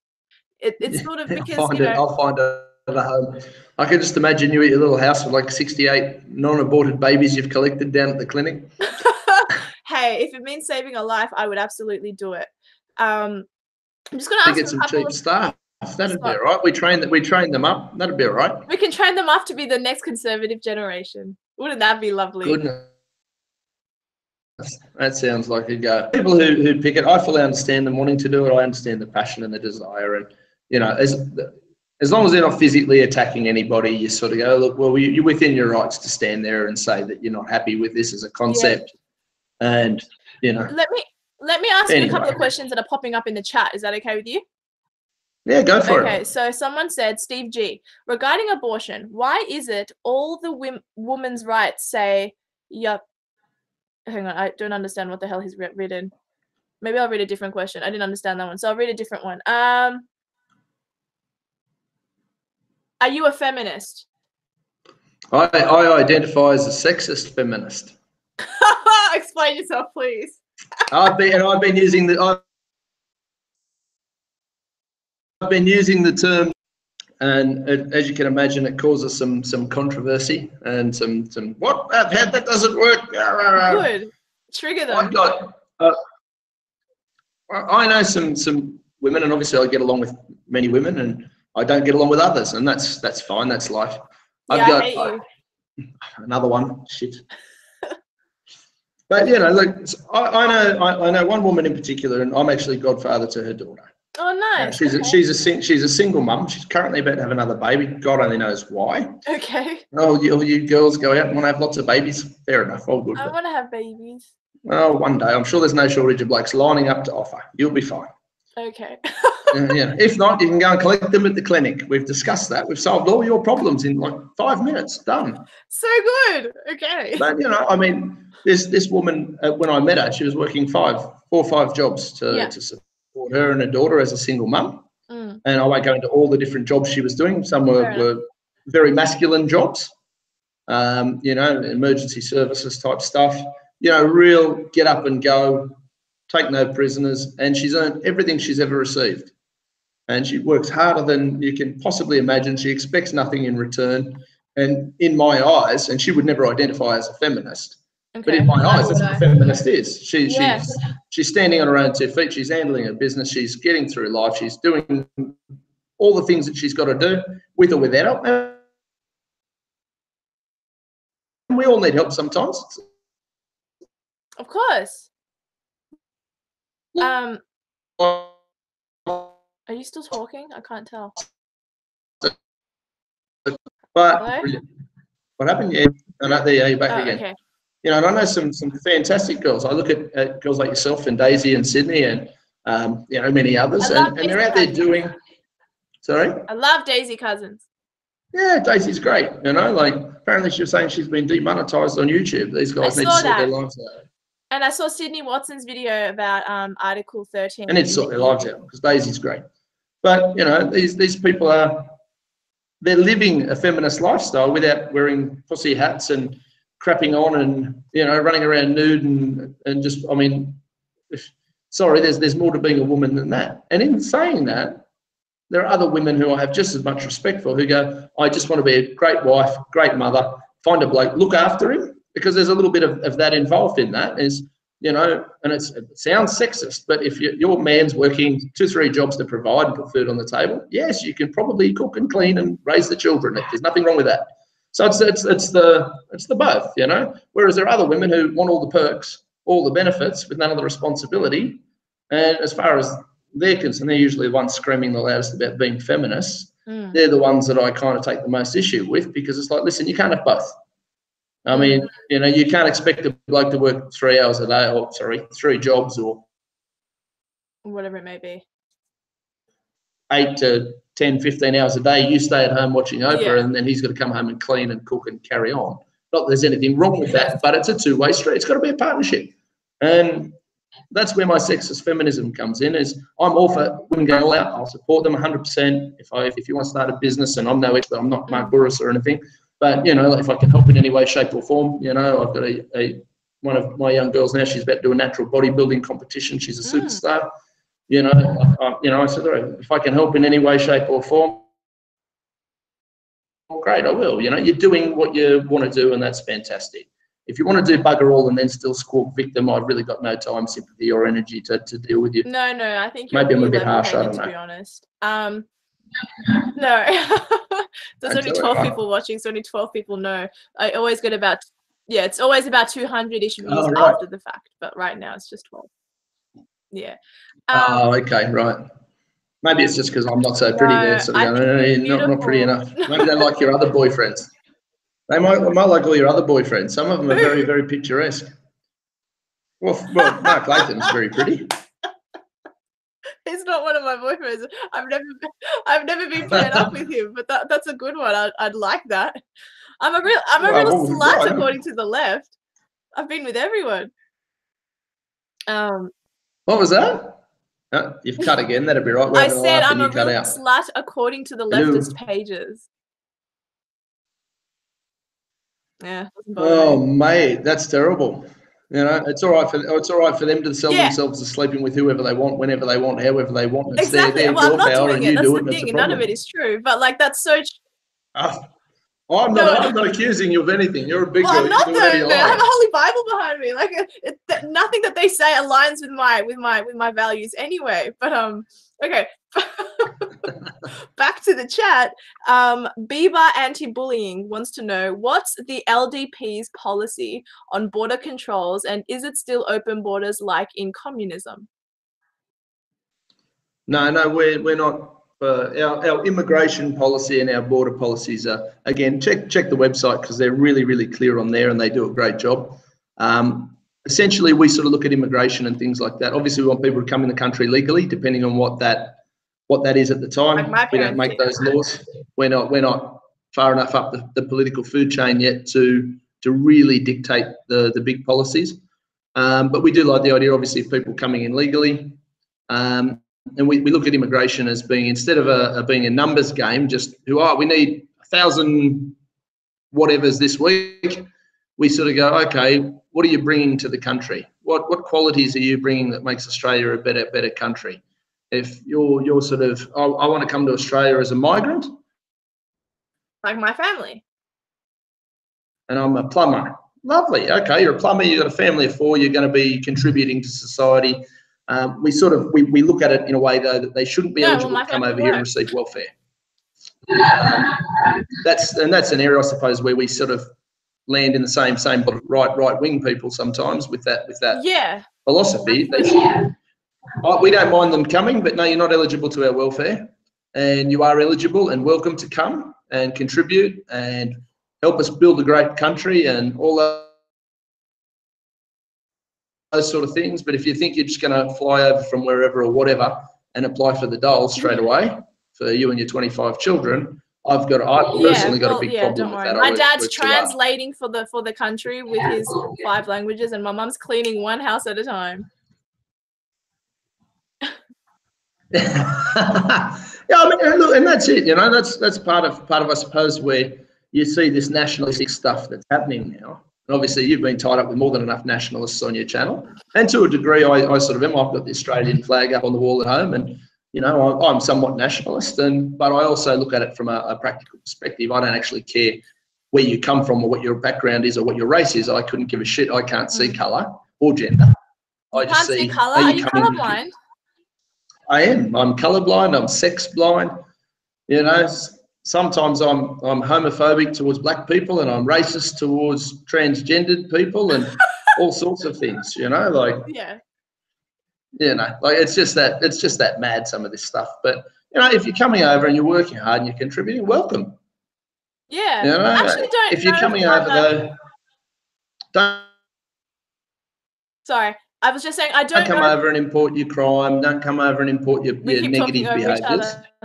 it's sort of because, I'll find it at home. I can just imagine you at your little house with like 68 non-aborted babies you've collected down at the clinic. Hey, if it means saving a life, I would absolutely do it. I'm just going to ask get some cheap staff. That'd be all right. We train them up. That'd be all right. We can train them up to be the next conservative generation. Wouldn't that be lovely? Goodness. That sounds like a go. People who pick it, I fully understand them wanting to do it. I understand the passion and the desire, and as long as they're not physically attacking anybody, you sort of go, look, well, you're within your rights to stand there and say that you're not happy with this as a concept, and Let me ask you a couple of questions that are popping up in the chat. Is that okay with you? Yeah, go for it. Okay, so someone said, Steve G, regarding abortion, why is it all the women's rights say, yep. Hang on, I don't understand what the hell he's written. Maybe I'll read a different question. I didn't understand that one, so I'll read a different one. Are you a feminist? I identify as a sexist feminist. Explain yourself, please. I've been using the term, and as you can imagine, it causes some controversy and some what that doesn't work. Good, trigger them. I know some women, and obviously I get along with many women, and I don't get along with others, and that's fine. That's life. Yeah, I hate you. Another one. Shit. But you know, like I know one woman in particular, and I'm actually godfather to her daughter. Oh, nice. She's a single mum. She's currently about to have another baby. God only knows why. Okay. Oh, you girls go out and want to have lots of babies. Fair enough. All good. I want to have babies. Oh, one day. I'm sure there's no shortage of blokes lining up to offer. You'll be fine. Okay. Yeah. If not, you can go and collect them at the clinic. We've discussed that. We've solved all your problems in like 5 minutes. Done. So good. Okay. But, you know, I mean, this woman, when I met her, she was working 4 or 5 jobs to support her and her daughter as a single mum. And I won't go into all the different jobs she was doing. Some were very masculine jobs, you know, emergency services type stuff. You know, real get up and go, take no prisoners, and she's earned everything she's ever received. And she works harder than you can possibly imagine. She expects nothing in return. And in my eyes, and she would never identify as a feminist, but in my eyes, that's what a feminist is. She's standing on her own 2 feet. She's handling her business. She's getting through life. She's doing all the things that she's got to do with or without help. And we all need help sometimes. Of course. Are you still talking? I can't tell. But what happened? Yeah, there you're back again. Okay. You know, and I know some fantastic girls. I look at girls like yourself and Daisy and Sydney and you know, many others, and they're out there doing. Sorry. I love Daisy Cousins. Yeah, Daisy's great. You know, like apparently she was saying she's been demonetized on YouTube. These guys need to sort their lives out. And I saw Sydney Watson's video about Article 13. And need to sort their lives out because Daisy's great. But you know, these people they're living a feminist lifestyle without wearing pussy hats and crapping on and, you know, running around nude and just, I mean, sorry, there's more to being a woman than that. And in saying that, there are other women who I have just as much respect for who go, I just want to be a great wife, great mother, find a bloke, look after him, because there's a little bit of that involved in that is, you know, and it sounds sexist, but if your man's working 2, 3 jobs to provide and put food on the table, yes, you can probably cook and clean and raise the children. There's nothing wrong with that. So it's the both, you know. Whereas there are other women who want all the perks, all the benefits, with none of the responsibility. And as far as they're concerned, they're usually the ones screaming the loudest about being feminists. They're the ones that I kind of take the most issue with, because it's like, listen, you can't have both. I mean, you know, you can't expect a bloke to work 3 hours a day, or 3 jobs, or whatever it may be, 8 to 10, 15 hours a day. You stay at home watching Oprah, and then he's got to come home and clean and cook and carry on. Not that there's anything wrong with that, but it's a 2-way street. It's got to be a partnership. And that's where my sexist feminism comes in, is I'm all for women going all out. I'll support them 100%. If you want to start a business, and I'm no expert, I'm not Mark Burris or anything, but, you know, if I can help in any way, shape or form, you know, I've got one of my young girls now, she's about to do a natural bodybuilding competition. She's a superstar. You know, I said, all right, if I can help in any way, shape or form, well, great, I will. You know, you're doing what you want to do, and that's fantastic. If you want to do bugger all and then still squawk victim, I've really got no time, sympathy or energy to deal with you. No, I think maybe I'm a bit harsh, I don't know. To be honest. No. There's only 12 people watching, so only 12 people know. I always get about, it's always about 200-ish views after the fact, but right now it's just 12. Yeah. Okay, right. Maybe it's just because I'm not so pretty there, so not pretty enough. Maybe they like your other boyfriends. They might like all your other boyfriends. Some of them are very, very picturesque. Well, Mark Latham's very pretty. He's not one of my boyfriends. I've never been paired up with him, but that's a good one. I'd like that. I'm a real slut according to the left. I've been with everyone. What was that? You've cut again. That'd be right. I said I'm a real slut according to the leftist pages. Yeah. Oh, mate, that's terrible. You know, it's all right for them to sell themselves as sleeping with whoever they want, whenever they want, however they want. It's exactly. their I'm not power, doing it. That's the thing. None of it is true. But like, that's so. I'm not accusing you of anything. You're a big girl. I'm not doing it. I have a holy Bible behind me. Like, nothing that they say aligns with my values anyway. But okay. back to the chat. Bieber Anti-Bullying wants to know, what's the LDP's policy on border controls, and is it still open borders like in communism? No, we're not. Our immigration policy and our border policies are, again, check the website because they're really, really clear on there and they do a great job. Essentially, we sort of look at immigration and things like that. Obviously, we want people to come in the country legally, depending on what that is at the time. Like we don't make those laws. We're not far enough up the political food chain yet to really dictate the big policies. But we do like the idea, obviously, of people coming in legally. And we look at immigration as being, instead of being a numbers game, just we need 1,000 whatevers this week. We sort of go, okay, what are you bringing to the country? What qualities are you bringing that makes Australia a better country? If you're sort of, I want to come to Australia as a migrant, like my family, and I'm a plumber. Lovely. Okay, you're a plumber. You've got a family of 4. You're going to be contributing to society. We look at it in a way though that they shouldn't be eligible to come over here and receive welfare. That's an area, I suppose, where we sort of land in the same right wing people sometimes with that philosophy. We don't mind them coming, but no, you're not eligible to our welfare, and you are eligible and welcome to come and contribute and help us build a great country and all those sort of things. But if you think you're just going to fly over from wherever or whatever and apply for the dole straight away for you and your 25 children, I've personally got a big problem with that. My dad's translating for the country with his 5 languages, and my mum's cleaning one house at a time. Yeah, I mean, look, and that's it. You know, that's part of I suppose where you see this nationalistic stuff that's happening now. And obviously, you've been tied up with more than enough nationalists on your channel, and to a degree, I sort of am. I've got the Australian flag up on the wall at home, and you know, I'm somewhat nationalist, but I also look at it from a practical perspective. I don't actually care where you come from or what your background is or what your race is. I couldn't give a shit. I can't see colour or gender. I just see colour. Are you colourblind? I am. I'm colourblind. I'm sex blind. You know, sometimes I'm homophobic towards black people, and I'm racist towards transgendered people, and all sorts of things. You know, like you know, like it's just that mad, some of this stuff. But you know, if you're coming over and you're working hard and you're contributing, welcome. Yeah. You know, actually, if you're coming over though, don't. Sorry. I was just saying, I don't come over and import your crime. Don't come over and import your negative behaviours.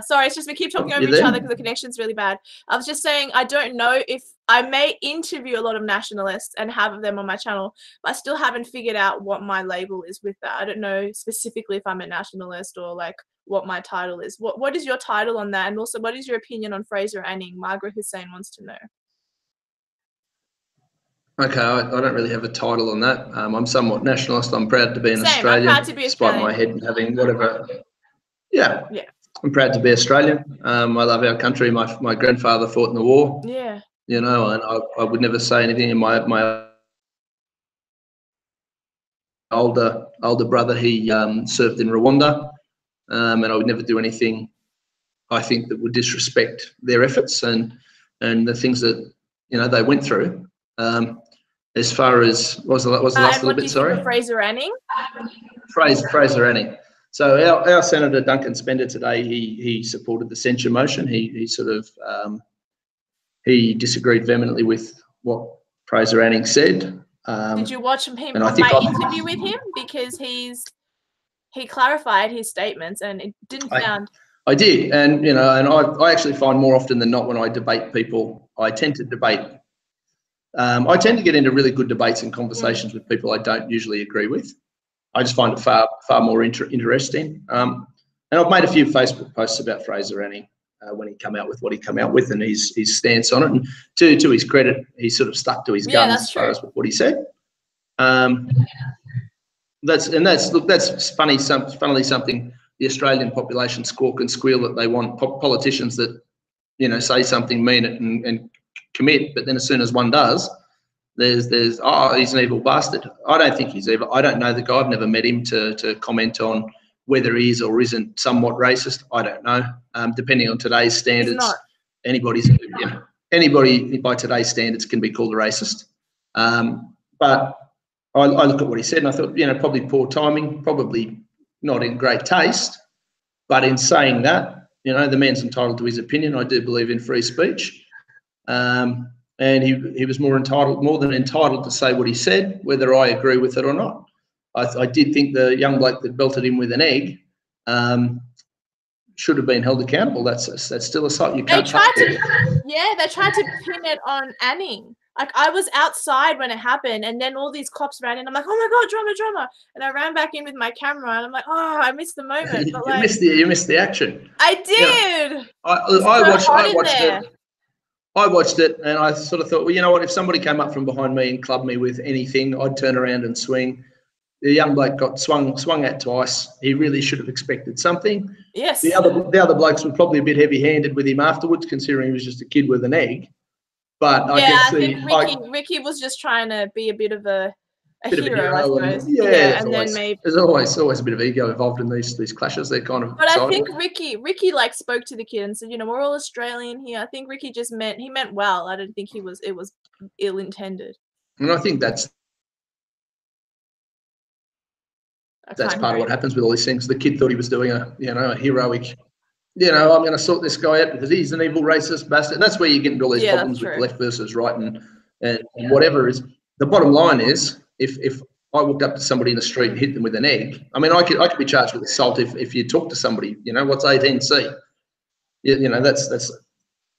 Sorry, it's just we keep talking over each other because the connection's really bad. I was just saying, I don't know if I may interview a lot of nationalists and have them on my channel, but I still haven't figured out what my label is with that. I don't know specifically if I'm a nationalist or like what my title is. What is your title on that? And also, what is your opinion on Fraser Anning? Margaret Hussein wants to know. Okay, I don't really have a title on that. I'm somewhat nationalist. I'm proud to be an Australian, I'm proud to be despite my head having whatever. Yeah. I'm proud to be Australian. I love our country. My grandfather fought in the war. Yeah. You know, and I would never say anything. And my older brother, he served in Rwanda, and I would never do anything, I think, that would disrespect their efforts and the things that, you know, they went through. As far as what was the last little bit? Sorry. Fraser Anning. Fraser Anning. So our Senator Duncan Spender today, he supported the censure motion. He sort of he disagreed vehemently with what Fraser Anning said. Did you watch my interview with him? Because he clarified his statements and it didn't sound. I did, and you know, and I actually find more often than not when I debate people, I tend to debate. I tend to get into really good debates and conversations with people I don't usually agree with. I just find it far more interesting. And I've made a few Facebook posts about Fraser Anning when he came out with what he came out with and his stance on it. And to his credit, he sort of stuck to his guns as far as what he said. That's funnily something the Australian population squawk and squeal that they want politicians that, you know, say something, mean it, and commit, but then as soon as one does, there's he's an evil bastard. I don't think he's evil. I don't know the guy. I've never met him to comment on whether he is or isn't somewhat racist, I don't know. Depending on today's standards, anybody by today's standards can be called a racist. But I look at what he said and I thought, probably poor timing, probably not in great taste. But in saying that, the man's entitled to his opinion. I do believe in free speech. And he was more than entitled to say what he said, whether I agree with it or not. I did think the young bloke that belted him with an egg should have been held accountable. That's still assault. You can't. They tried to pin it on Anning. Like, I was outside when it happened, and then all these cops ran in. I'm like, oh my god, drama! And I ran back in with my camera, and I'm like, oh, I missed the moment. But you missed the action. I did. I watched it, and I sort of thought, well, you know what? If somebody came up from behind me and clubbed me with anything, I'd turn around and swing. The young bloke got swung at twice. He really should have expected something. Yes. The other blokes were probably a bit heavy-handed with him afterwards, considering he was just a kid with an egg. But I think Ricky was just trying to be a bit of a hero, I suppose. There's always a bit of ego involved in these clashes. They're kind of. But exciting. I think Ricky like spoke to the kid and said, we're all Australian here. I think Ricky just meant well. I don't think it was ill intended. And I think that's part of what happens with all these things. The kid thought he was doing a heroic. I'm going to sort this guy out because he's an evil racist bastard. And that's where you get into all these problems with left versus right and whatever is. The bottom line is, if I walked up to somebody in the street and hit them with an egg, I mean, I could be charged with assault if you talk to somebody. What's 18C? That's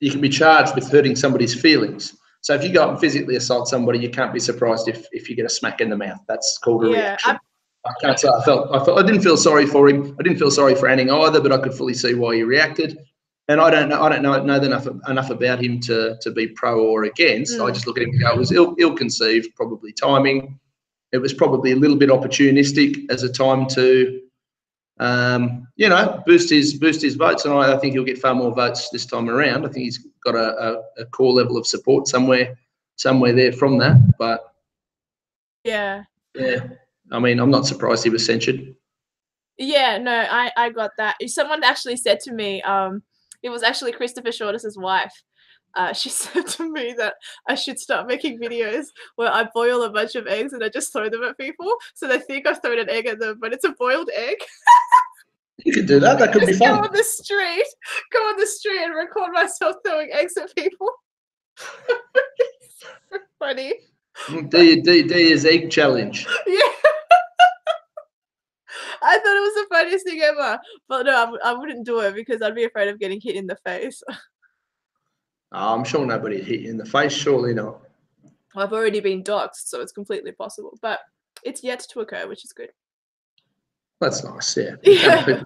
you can be charged with hurting somebody's feelings. So if you go up and physically assault somebody, you can't be surprised if you get a smack in the mouth. That's called a reaction. I can't say I didn't feel sorry for him. I didn't feel sorry for Anning either, but I could fully see why he reacted. And I don't know enough about him to be pro or against. I just look at him and go, it was ill-conceived, probably timing. It was probably a little bit opportunistic as a time to, boost his votes. And I think he'll get far more votes this time around. I think he's got a core level of support somewhere there from that. But yeah. I mean, I'm not surprised he was censured. Yeah, no, I got that. Someone actually said to me, it was actually Christopher Shortis's wife. She said to me that I should start making videos where I boil a bunch of eggs and I just throw them at people. So they think I've thrown an egg at them, but it's a boiled egg. You could do that. That could be fun. Go on the street and record myself throwing eggs at people. So funny. Do his egg challenge. Yeah. I thought it was the funniest thing ever. But no, I wouldn't do it because I'd be afraid of getting hit in the face. I'm sure nobody hit you in the face. Surely not. I've already been doxxed, so it's completely possible. But it's yet to occur, which is good. That's nice, yeah. The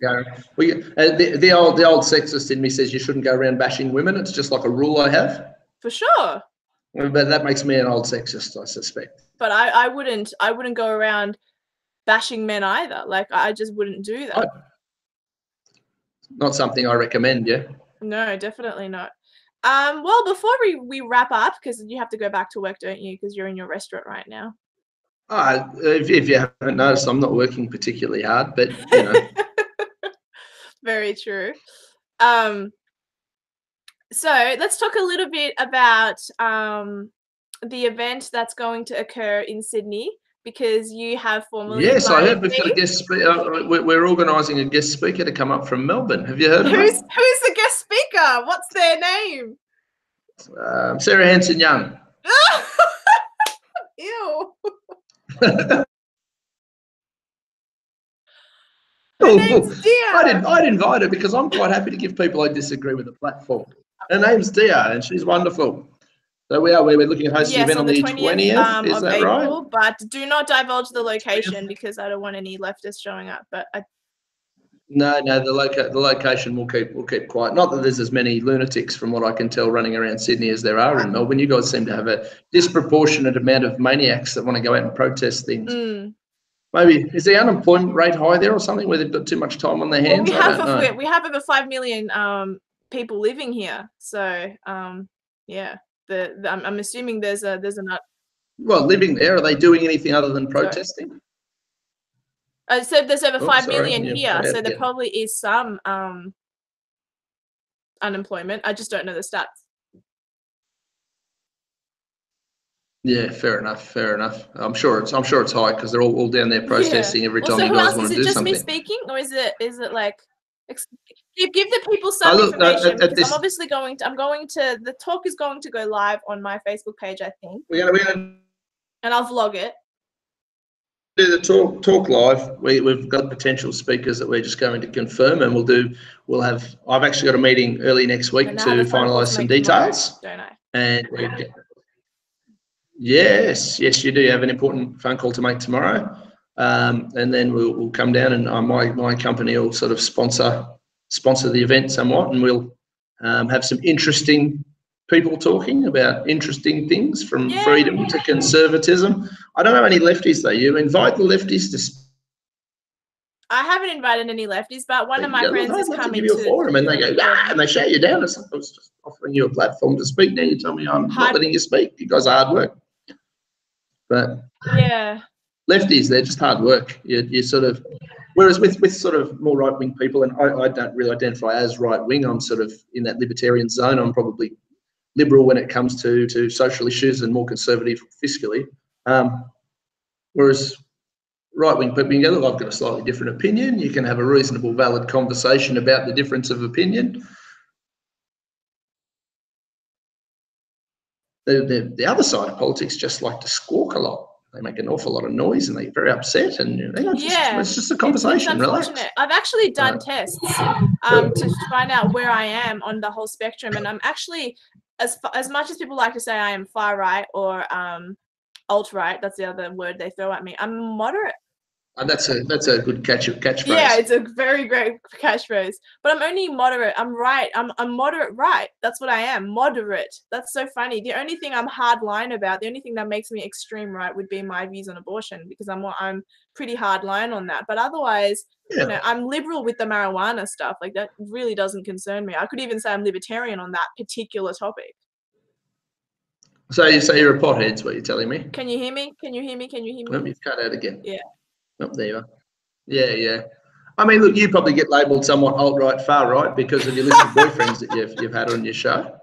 old sexist in me says you shouldn't go around bashing women. It's just like a rule I have. For sure. But that makes me an old sexist, I suspect. But I wouldn't go around bashing men either. Like, I just wouldn't do that. Not something I recommend, yeah? No, definitely not. Well, before we wrap up, because you have to go back to work, don't you? Because you're in your restaurant right now. If you haven't noticed, I'm not working particularly hard, but, Very true. So let's talk a little bit about the event that's going to occur in Sydney, because you have formally. Yes, I heard we've got a guest speaker. We're organising a guest speaker to come up from Melbourne. Have you heard of Who's the guest speaker? What's their name? Sarah Hanson-Young. Ew. Her name's Dia. I'd invite her because I'm quite happy to give people I disagree with a platform. Her name's Dia, and she's wonderful. So we're looking at hosting the event on the 20th. Is that April, right? But do not divulge the location because I don't want any leftists showing up. But no, the location we'll keep quiet. Not that there's as many lunatics, from what I can tell, running around Sydney as there are in Melbourne. You guys seem to have a disproportionate amount of maniacs that want to go out and protest things. Maybe is the unemployment rate high there or something, where they've got too much time on their hands? Well, we have over 5 million people living here. So yeah. I'm assuming there's a nut. Well, living there, are they doing anything other than protesting? So there's over 5 million You're here, cut so out there again. probably is some unemployment. I just don't know the stats. Yeah, fair enough. Fair enough. I'm sure it's high because they're all down there protesting every time Also, you who guys else? want Is to it do just me something. speaking, or is it like give the people some Look, information, at because this, I'm obviously going to the talk is going to go live on my Facebook page, I think, we're gonna and I'll vlog it. do the talk live. We've got potential speakers that we're just going to confirm, and I've actually got a meeting early next week And I to have a phone call finalise to some make tomorrow, details. don't I? And yes, you do have an important phone call to make tomorrow, and then we'll come down, and my company will sort of sponsor the event somewhat, and we'll have some interesting people talking about interesting things, from freedom to conservatism. I don't know any lefties though. You invite the lefties to. I haven't invited any lefties, but one of my friends is coming to give you a forum, and they go, yeah, and they shut you down. It's like, I was just offering you a platform to speak. Now you tell me I'm not letting you speak. You guys are hard work. But yeah, lefties, they're just hard work. You sort of, whereas with sort of more right-wing people, and I don't really identify as right-wing. I'm sort of in that libertarian zone. I'm probably liberal when it comes to social issues and more conservative fiscally. Whereas right-wing people, you go, look, I've got a slightly different opinion. You can have a reasonable, valid conversation about the difference of opinion. The other side of politics just like to squawk a lot. They make an awful lot of noise and they get very upset, and it's just a conversation. It's unfortunate. Relax. I've actually done tests to find out where I am on the whole spectrum, and I'm actually, as much as people like to say I am far right or alt-right, that's the other word they throw at me, I'm moderate. And that's a good catchphrase. Yeah, it's a very great catchphrase. But I'm only moderate. I'm right. I'm moderate right. That's what I am. Moderate. That's so funny. The only thing I'm hard line about, the only thing that makes me extreme right would be my views on abortion, because I'm pretty hard line on that. But otherwise, you know, I'm liberal with the marijuana stuff. Like, that really doesn't concern me. I could even say I'm libertarian on that particular topic. So you say you're a pothead, is what you're telling me? Can you hear me? Can you hear me? Can you hear me? Let me cut out again. Yeah. Oh, there you are. Yeah. I mean, look, you probably get labelled somewhat alt-right, far-right because of your list of boyfriends that you've had on your show.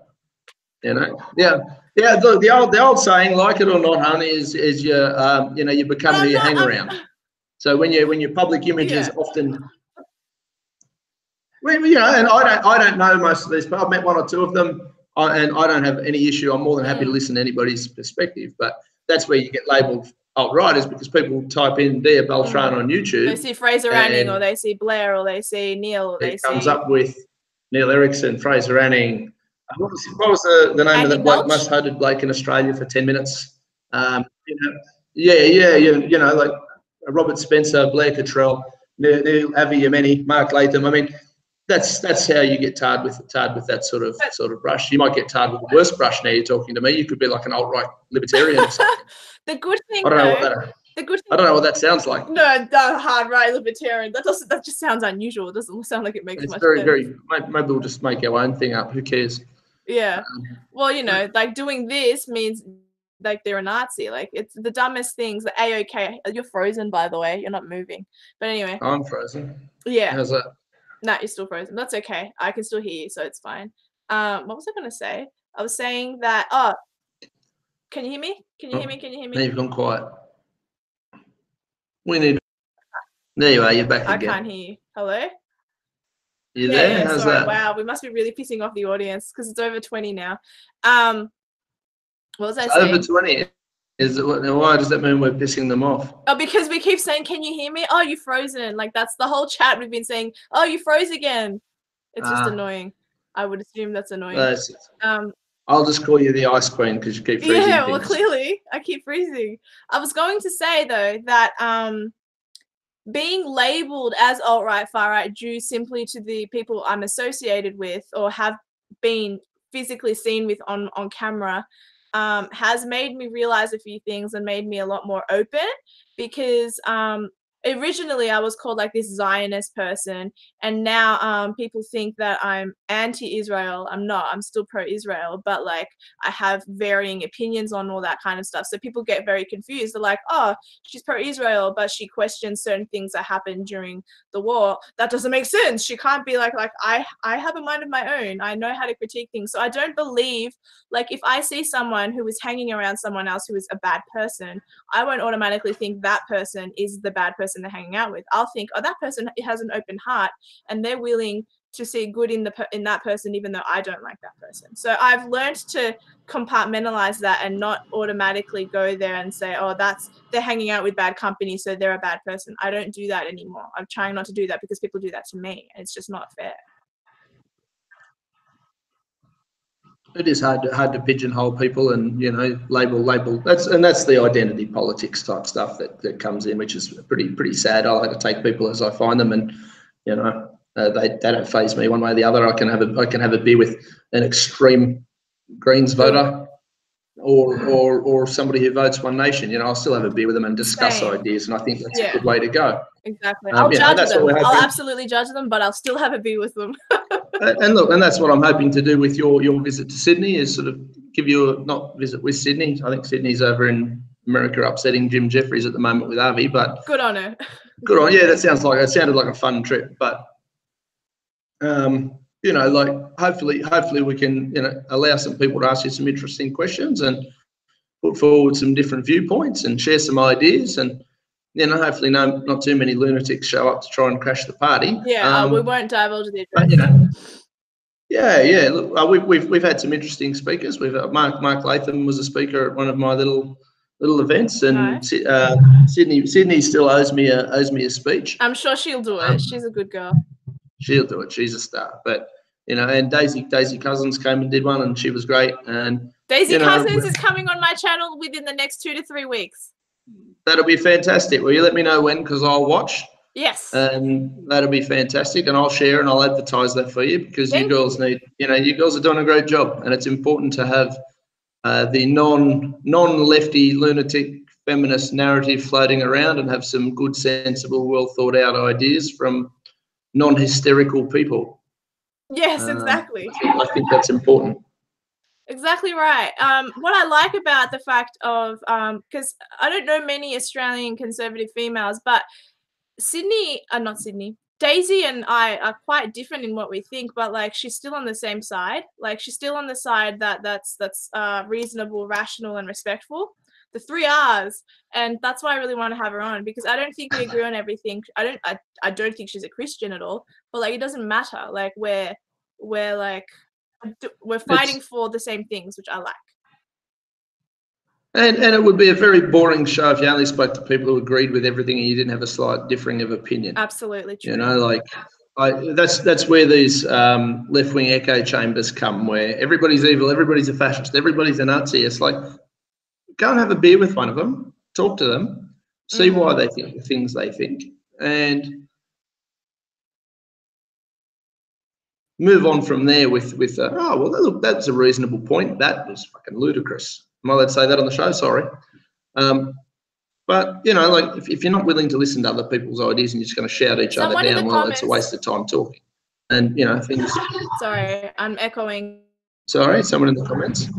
You know, yeah. Look, the old saying, like it or not, honey, is you become who you hang around. So when your public image is often, well, you know, and I don't know most of these people. I've met one or two of them, and I don't have any issue. I'm more than happy to listen to anybody's perspective, but that's where you get labelled alt-right, is because people type in Dear Beltran on YouTube. They see Fraser Anning, or they see Blair, or they see Neil, or they see... It comes up with Neil Erickson, Fraser Anning. What was the name of that bloke, most hated bloke in Australia for 10 minutes? You know, like Robert Spencer, Blair Cottrell, Neil Avi Yemeni, Mark Latham. I mean, that's how you get tarred with that sort of brush. You might get tarred with the worst brush. Now you're talking to me. You could be like an alt-right libertarian or something. The good thing, I don't know what that sounds like. No, the hard right libertarian. That just sounds unusual. It doesn't sound like it makes much sense. Maybe we'll just make our own thing up. Who cares? Yeah. Well, you know, like doing this means like they're a Nazi. Like, it's the dumbest things. The AOK. You're frozen, by the way. You're not moving. But anyway. I'm frozen. Yeah. How's that? Nah, you're still frozen. That's okay. I can still hear you, so it's fine. What was I gonna say? I was saying that. Oh, can you hear me? Can you hear me? Can you hear me? Now you've gone quiet. There you are. You're back again. I can't hear you. Hello? You there? How's sorry. that? Wow, we must be really pissing off the audience because it's over 20 now. What was I saying? Over 20? Why does that mean we're pissing them off? Oh, because we keep saying, can you hear me? Oh, you're frozen. Like, that's the whole chat we've been saying, oh, you froze again. It's just annoying. I would assume that's annoying. I'll just call you the Ice Queen because you keep freezing things. Well, clearly, I keep freezing. I was going to say, though, that being labelled as alt-right, far-right due simply to the people I'm associated with or have been physically seen with on camera has made me realise a few things and made me a lot more open, because originally I was called like this Zionist person, and now people think that I'm anti-Israel. I'm not. I'm still pro-Israel, but like I have varying opinions on all that kind of stuff. So people get very confused. They're like, oh, she's pro-Israel, but she questions certain things that happened during the war. That doesn't make sense. She can't be like I have a mind of my own. I know how to critique things. So I don't believe, like, if I see someone who is hanging around someone else who is a bad person, I won't automatically think that person is the bad person they're hanging out with. I'll think, oh, that person has an open heart and they're willing to see good in that person, even though I don't like that person. So I've learned to compartmentalize that and not automatically go there and say, oh, they're hanging out with bad company, so they're a bad person. I don't do that anymore. I'm trying not to do that because people do that to me, and it's just not fair. It is hard to pigeonhole people and, you know, label. That's the identity politics type stuff that comes in, which is pretty sad. I like to take people as I find them, and, you know, they don't faze me one way or the other. I can have a beer with an extreme Greens voter or somebody who votes One Nation. You know, I'll still have a beer with them and discuss ideas, and I think that's a good way to go. Exactly. I'll judge them. I'll absolutely judge them, but I'll still have a beer with them. And look, and that's what I'm hoping to do with your visit to Sydney, is sort of give you not visit with Sydney. I think Sydney's over in America upsetting Jim Jeffries at the moment with Avi, but good on her. Good on. Yeah, it sounded like a fun trip, but you know, like hopefully we can, you know, allow some people to ask you some interesting questions and put forward some different viewpoints and share some ideas, and, you know, hopefully not too many lunatics show up to try and crash the party. Yeah, we won't divulge the address. But, you know, yeah. Look, we've had some interesting speakers. We've Mark Latham was a speaker at one of my little events, and nice. Sydney still owes me a speech. I'm sure she'll do it. She's a good girl. She'll do it. She's a star. But, you know, and Daisy Cousins came and did one, and she was great. And Daisy Cousins is coming on my channel within the next 2 to 3 weeks. That'll be fantastic. Will you let me know when? Because I'll watch. Yes. And that'll be fantastic, and I'll share and I'll advertise that for you, because you girls need, you know, you girls are doing a great job, and it's important to have the non-lefty lunatic feminist narrative floating around, and have some good, sensible, well thought out ideas from non-hysterical people. Yes, exactly. I think that's important. Exactly right. What I like about the fact of, because I don't know many Australian conservative females, but Daisy and I are quite different in what we think, but like she's still on the same side. Like she's still on the side that's reasonable, rational, and respectful. The 3 R's, and that's why I really want to have her on, because I don't think we agree on everything. I don't think she's a Christian at all, but like it doesn't matter. Like we're fighting for the same things, which I like. And it would be a very boring show if you only spoke to people who agreed with everything and you didn't have a slight differing of opinion. Absolutely true. You know, like that's where these left-wing echo chambers come, where everybody's evil, everybody's a fascist, everybody's a Nazi. It's like, go and have a beer with one of them, talk to them, see why they think the things they think, and move on from there with oh, well, look, that's a reasonable point. That was fucking ludicrous. Am I allowed to say that on the show? Sorry. But, you know, like if you're not willing to listen to other people's ideas and you're just going to shout each other down, well, it's a waste of time talking. And, you know, things. Sorry, I'm echoing. Sorry, someone in the comments.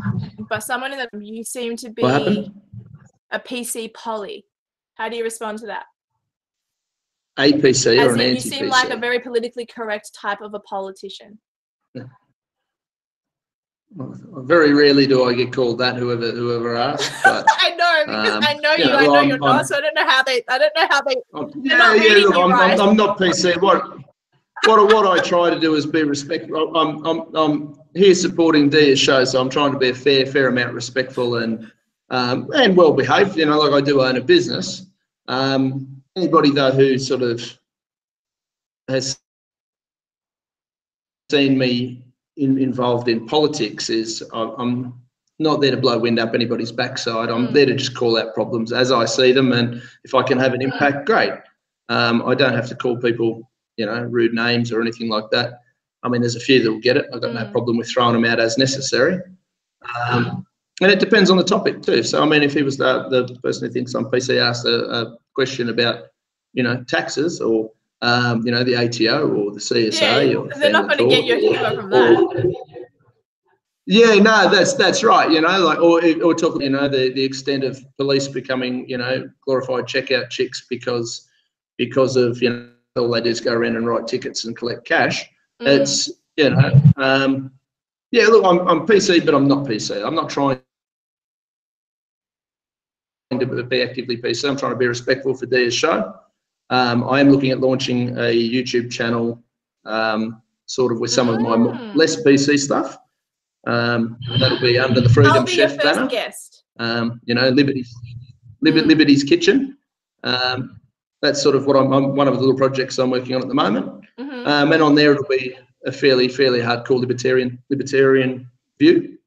But someone in the, you seem to be a PC poly. How do you respond to that? A PC or an anti-PC? You seem like a very politically correct type of a politician. Yeah. Well, very rarely do I get called that. Whoever asks, but I know, because I know you. I know you're not. So I don't know how they. Look, I'm not PC. What I try to do is be respectful. I'm here supporting Dia's show, so I'm trying to be a fair amount respectful and well behaved. You know, like I do own a business. Anybody though who sort of has seen me involved in politics is I'm not there to blow wind up anybody's backside. I'm there to just call out problems as I see them, and if I can have an impact, great. I don't have to call people, you know, rude names or anything like that. I mean, there's a few that will get it. I've got no problem with throwing them out as necessary. And it depends on the topic too. So, I mean, if he was the person who thinks I'm PC asked a question about taxes or the ATO or the CSA or the they're not going to get your humour from that. Yeah, no, that's right. Or talk, the extent of police becoming, glorified checkout chicks because of, all they do is go around and write tickets and collect cash. It's, look, I'm PC, but I'm not PC. I'm not trying to be actively PC. I'm trying to be respectful for Dia's show. I am looking at launching a YouTube channel, sort of with some of my less PC stuff. That'll be under the Freedom Chef banner. Guest. Liberty's Kitchen. That's sort of what I'm one of the little projects I'm working on at the moment. And on there it'll be a fairly hardcore libertarian view.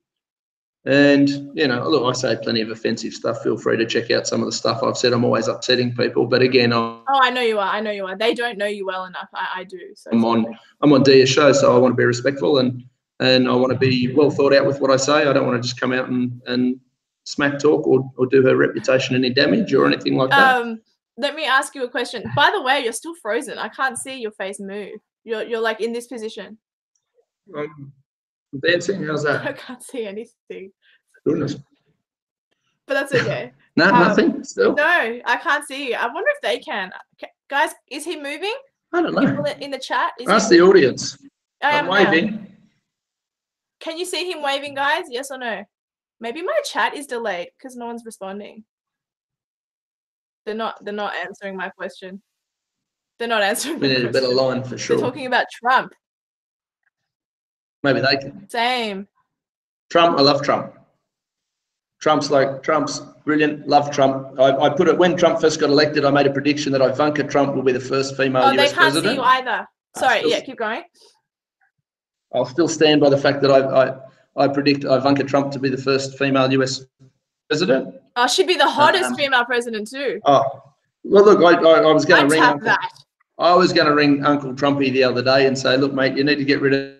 And look, I say plenty of offensive stuff. Feel free to check out some of the stuff I've said. I'm always upsetting people, but again, I know you are. They don't know you well enough. I do. So I'm on Dia's show, so I want to be respectful and I want to be well thought out with what I say. I don't want to just come out and smack talk or do her reputation any damage or anything like that. Let me ask you a question. By the way, you're still frozen. I can't see your face move. You're like in this position. Dancing? How's that? I can't see anything. Goodness. But that's okay. No, nothing still? No, I can't see you. I wonder if they can. Guys, is he moving? I don't know. In the chat? Ask the audience. I'm waving. Now. Can you see him waving, guys? Yes or no? Maybe my chat is delayed because no one's responding. They're not answering my question. They're not answering. We need a better line for sure. They're talking about Trump. Maybe they can. Same. Trump, I love Trump. Trump's brilliant. Love Trump. I put it when Trump first got elected. I made a prediction that Ivanka Trump will be the first female US president. They can't see you either. Sorry. Keep going. I'll still stand by the fact that I predict Ivanka Trump to be the first female US president. Oh, she'd be the hottest female president too. Oh, well, look, I was going to ring. That. I was going to ring Uncle Trumpy the other day and say, look, mate, you need to get rid of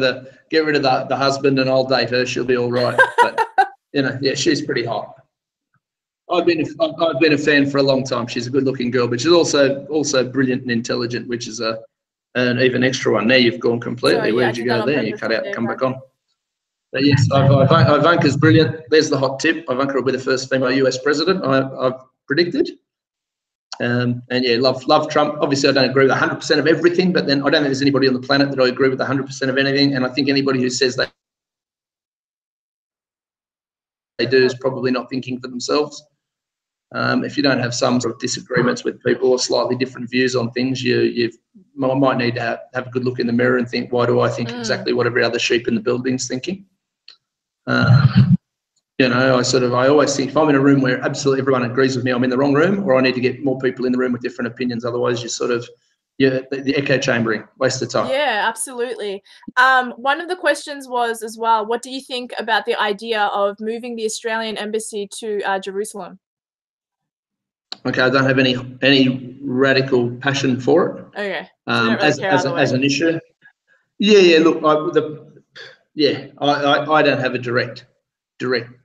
the husband and I'll date her. She'll be all right. But she's pretty hot. I've been a fan for a long time. She's a good-looking girl, but she's also brilliant and intelligent, which is an even extra one. Now you've gone completely. Sorry, where did you go there? You cut out and come back on. But yes, Ivanka's brilliant. There's the hot tip. Ivanka will be the first female US president. I've predicted. Love Trump. Obviously, I don't agree with 100% of everything, but then I don't think there's anybody on the planet that I agree with 100% of anything. And I think anybody who says they do is probably not thinking for themselves. If you don't have some sort of disagreements with people or slightly different views on things, you might need to have a good look in the mirror and think, why do I think exactly what every other sheep in the building's thinking? I always think if I'm in a room where absolutely everyone agrees with me, I'm in the wrong room, or I need to get more people in the room with different opinions. Otherwise, the echo chambering, waste of time. Yeah, absolutely. One of the questions was as well, what do you think about the idea of moving the Australian embassy to Jerusalem? Okay, I don't have any radical passion for it. Okay. As an issue. Yeah. Look, I don't have a direct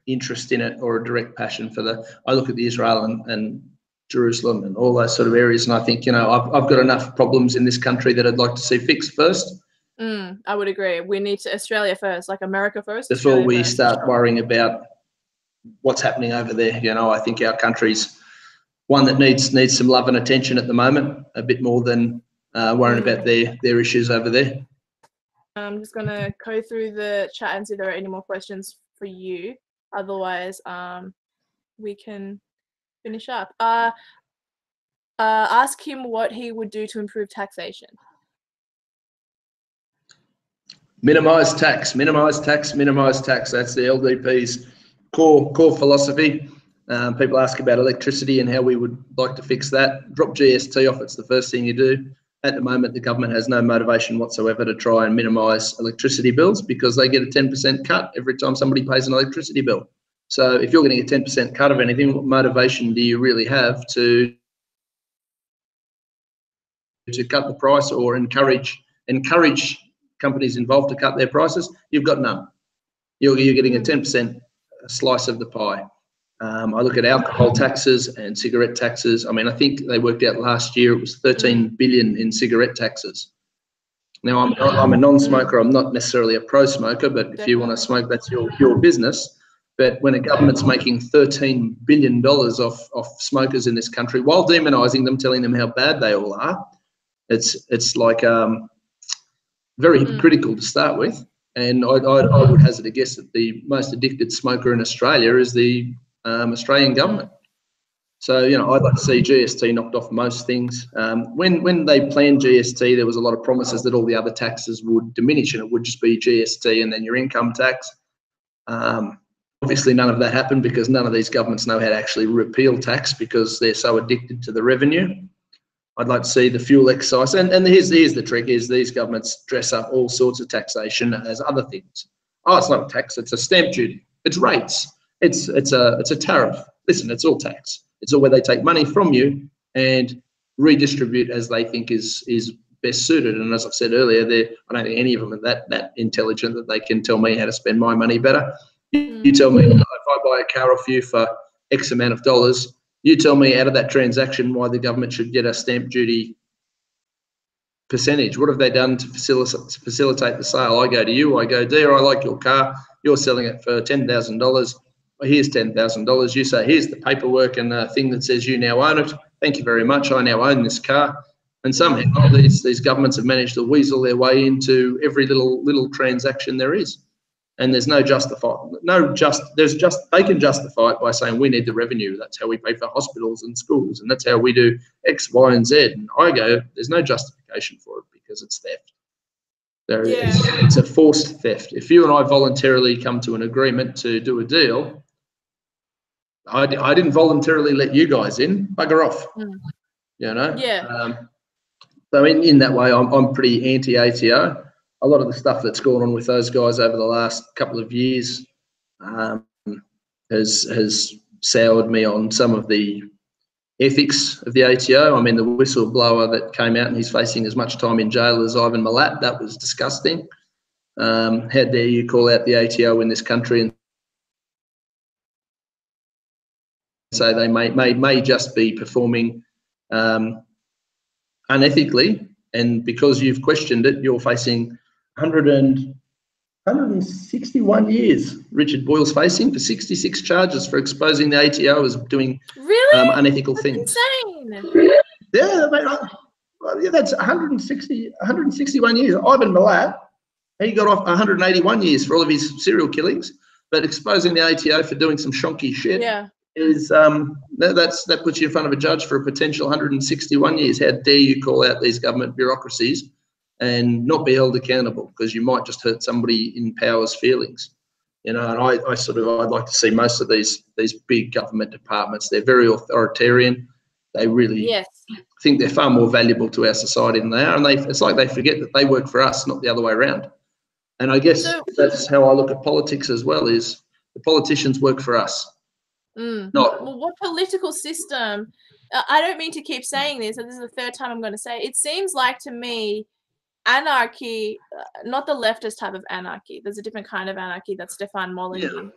interest in it or a direct passion for I look at the Israel and Jerusalem and all those sort of areas, and I think I've got enough problems in this country that I'd like to see fixed first. I would agree. We need Australia first, like America first. Before we start worrying about what's happening over there. I think our country's one that needs some love and attention at the moment, a bit more than worrying about their issues over there. I'm just going to go through the chat and see if there are any more questions for you. Otherwise, we can finish up. Ask him what he would do to improve taxation. Minimise tax. That's the LDP's core philosophy. People ask about electricity and how we would like to fix that. Drop GST off, it's the first thing you do. At the moment, the government has no motivation whatsoever to try and minimise electricity bills because they get a 10% cut every time somebody pays an electricity bill. So if you're getting a 10% cut of anything, what motivation do you really have to cut the price or encourage companies involved to cut their prices? You've got none. You're getting a 10% slice of the pie. I look at alcohol taxes and cigarette taxes. I mean, I think they worked out last year it was 13 billion in cigarette taxes. Now, I'm a non-smoker. I'm not necessarily a pro-smoker, but if you want to smoke, that's your business. But when a government's making $13 billion off smokers in this country while demonising them, telling them how bad they all are, it's like very hypocritical to start with. And I would hazard a guess that the most addicted smoker in Australia is the Australian government. So, you know, I'd like to see GST knocked off most things. When they planned GST, there was a lot of promises that all the other taxes would diminish and it would just be GST and then your income tax. Obviously, none of that happened because none of these governments know how to actually repeal tax because they're so addicted to the revenue. I'd like to see the fuel excise. And here's the trick, is these governments dress up all sorts of taxation as other things. Oh, it's not a tax, it's a stamp duty. It's rates. It's a tariff. Listen, it's all tax. It's all where they take money from you and redistribute as they think is best suited. And as I've said earlier, I don't think any of them are that intelligent that they can tell me how to spend my money better. You tell me, if I buy a car off you for X amount of dollars, you tell me out of that transaction why the government should get a stamp duty percentage. What have they done to facilitate the sale? I go to you, I go, dear, I like your car. You're selling it for $10,000. Well, here's $10,000. You say, here's the paperwork and the thing that says you now own it. Thank you very much. I now own this car. And somehow these governments have managed to weasel their way into every little transaction there is. And there's no they can justify it by saying we need the revenue. That's how we pay for hospitals and schools, and that's how we do X, Y, and Z. And I go, there's no justification for it because it's theft. It's a forced theft. If you and I voluntarily come to an agreement to do a deal, I didn't voluntarily let you guys in. Bugger off. You know. Yeah. So in that way, I'm pretty anti-ATO. A lot of the stuff that's gone on with those guys over the last couple of years has soured me on some of the ethics of the ATO. I mean, the whistleblower that came out and he's facing as much time in jail as Ivan Milat, that was disgusting. How dare you call out the ATO in this country and say they may just be performing unethically, and because you've questioned it, you're facing 161 years. Richard Boyle's facing for 66 charges for exposing the ATO as doing unethical things. Insane. Yeah, that's 161 years. Ivan Milat, he got off 181 years for all of his serial killings, but exposing the ATO for doing some shonky shit is that puts you in front of a judge for a potential 161 years. How dare you call out these government bureaucracies and not be held accountable because you might just hurt somebody in power's feelings, you know? And I'd like to see most of these big government departments. They're very authoritarian. They really think they're far more valuable to our society than they are, and it's like they forget that they work for us, not the other way around. And I guess that's how I look at politics as well. Is the politicians work for us? Well, what political system? I don't mean to keep saying this, and this is the third time I'm going to say it. It seems like to me, anarchy, not the leftist type of anarchy. There's a different kind of anarchy that Stefan Molyneux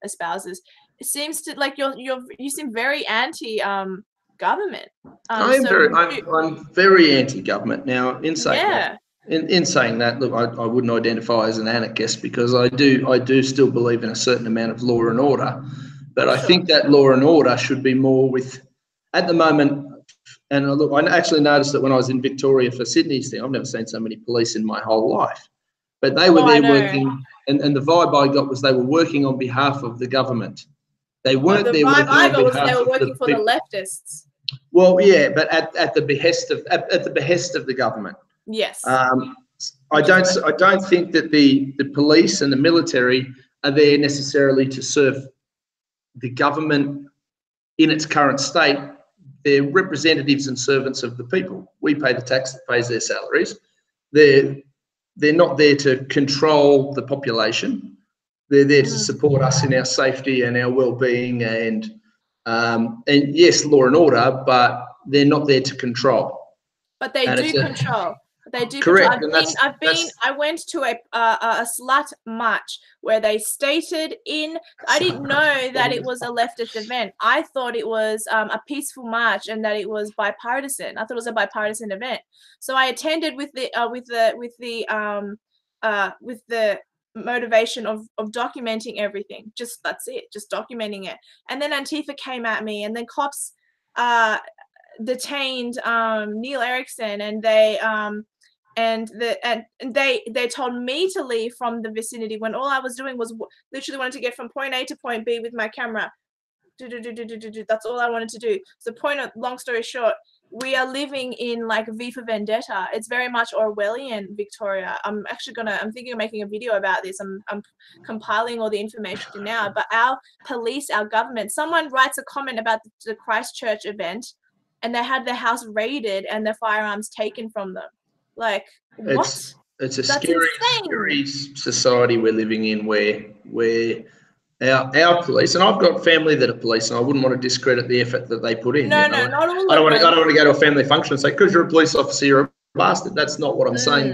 espouses. It seems to like you seem very anti-government. I'm very anti-government. Now, in saying that, in saying that, look, I wouldn't identify as an anarchist because I do still believe in a certain amount of law and order. But I think that law and order should be more with, at the moment, and look, I actually noticed that when I was in Victoria for Sydney's thing, I've never seen so many police in my whole life. But they were there working, and the vibe I got was they were working on behalf of the government. They weren't there working on behalf of the people. They were working for the leftists. Well, yeah, but at the behest of the government. Yes. I don't think that the police and the military are there necessarily to serve the government in its current state. They're representatives and servants of the people. We pay the tax that pays their salaries. They're not there to control the population. They're there to support us in our safety and our well-being and yes, law and order, but they're not there to control. But they do control. They do Correct. control. I went to a slut march where they stated in. I didn't know that it was a leftist event. I thought it was a peaceful march and that it was bipartisan. I thought it was a bipartisan event. So I attended with the motivation of documenting everything. Just that's it. Just documenting it. And then Antifa came at me, and then cops detained Neil Erickson, and they told me to leave from the vicinity when all I was doing was literally wanted to get from point A to point B with my camera. That's all I wanted to do. So long story short, we are living in like V for Vendetta. It's very much Orwellian Victoria. I'm thinking of making a video about this. I'm compiling all the information now. But our police, our government, someone writes a comment about the Christchurch event, and they had their house raided and their firearms taken from them. Like, what? It's a scary society we're living in where our police, and I've got family that are police, and I wouldn't want to discredit the effort that they put in. No, not all. I don't want to go to a family function and say, because you're a police officer, you're a bastard. That's not what I'm saying.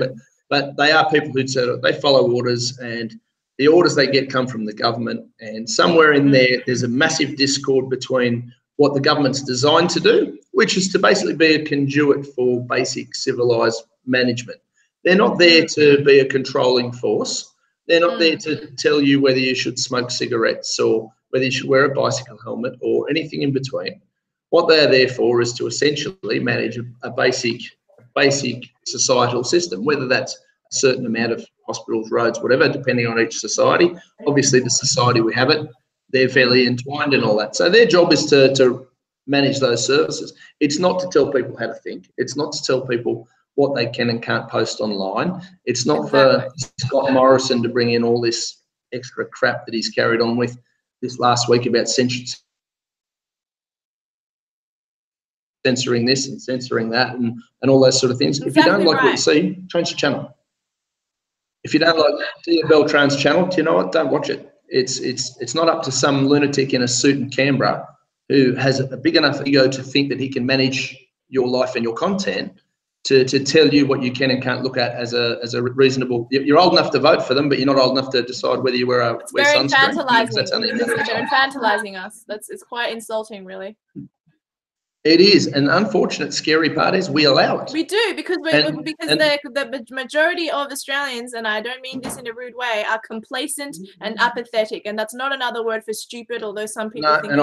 But they are people who they follow orders, and the orders they get come from the government. And somewhere in there's a massive discord between what the government's designed to do, which is to basically be a conduit for basic civilized management. They're not there to be a controlling force. They're not there to tell you whether you should smoke cigarettes or whether you should wear a bicycle helmet or anything in between. What they're there for is to essentially manage a basic societal system, whether that's a certain amount of hospitals, roads, whatever, depending on each society. Obviously, the society we have it, they're fairly entwined and all that. So their job is to manage those services. It's not to tell people how to think. It's not to tell people what they can and can't post online. It's not for Scott Morrison to bring in all this extra crap that he's carried on with this last week about censoring this and censoring that and all those sort of things. If you don't like what you see, change the channel. If you don't like Dear Beltran's channel, do you know what? Don't watch it. It's not up to some lunatic in a suit in Canberra who has a big enough ego to think that he can manage your life and your content to tell you what you can and can't look at as a reasonable. You're old enough to vote for them, but you're not old enough to decide whether you wear sunscreen. It's very infantilizing. They're infantilizing us. It's quite insulting, really. It is, and the unfortunate, scary part is we allow it. We do because the majority of Australians, and I don't mean this in a rude way, are complacent and apathetic, and that's not another word for stupid. Although some people think.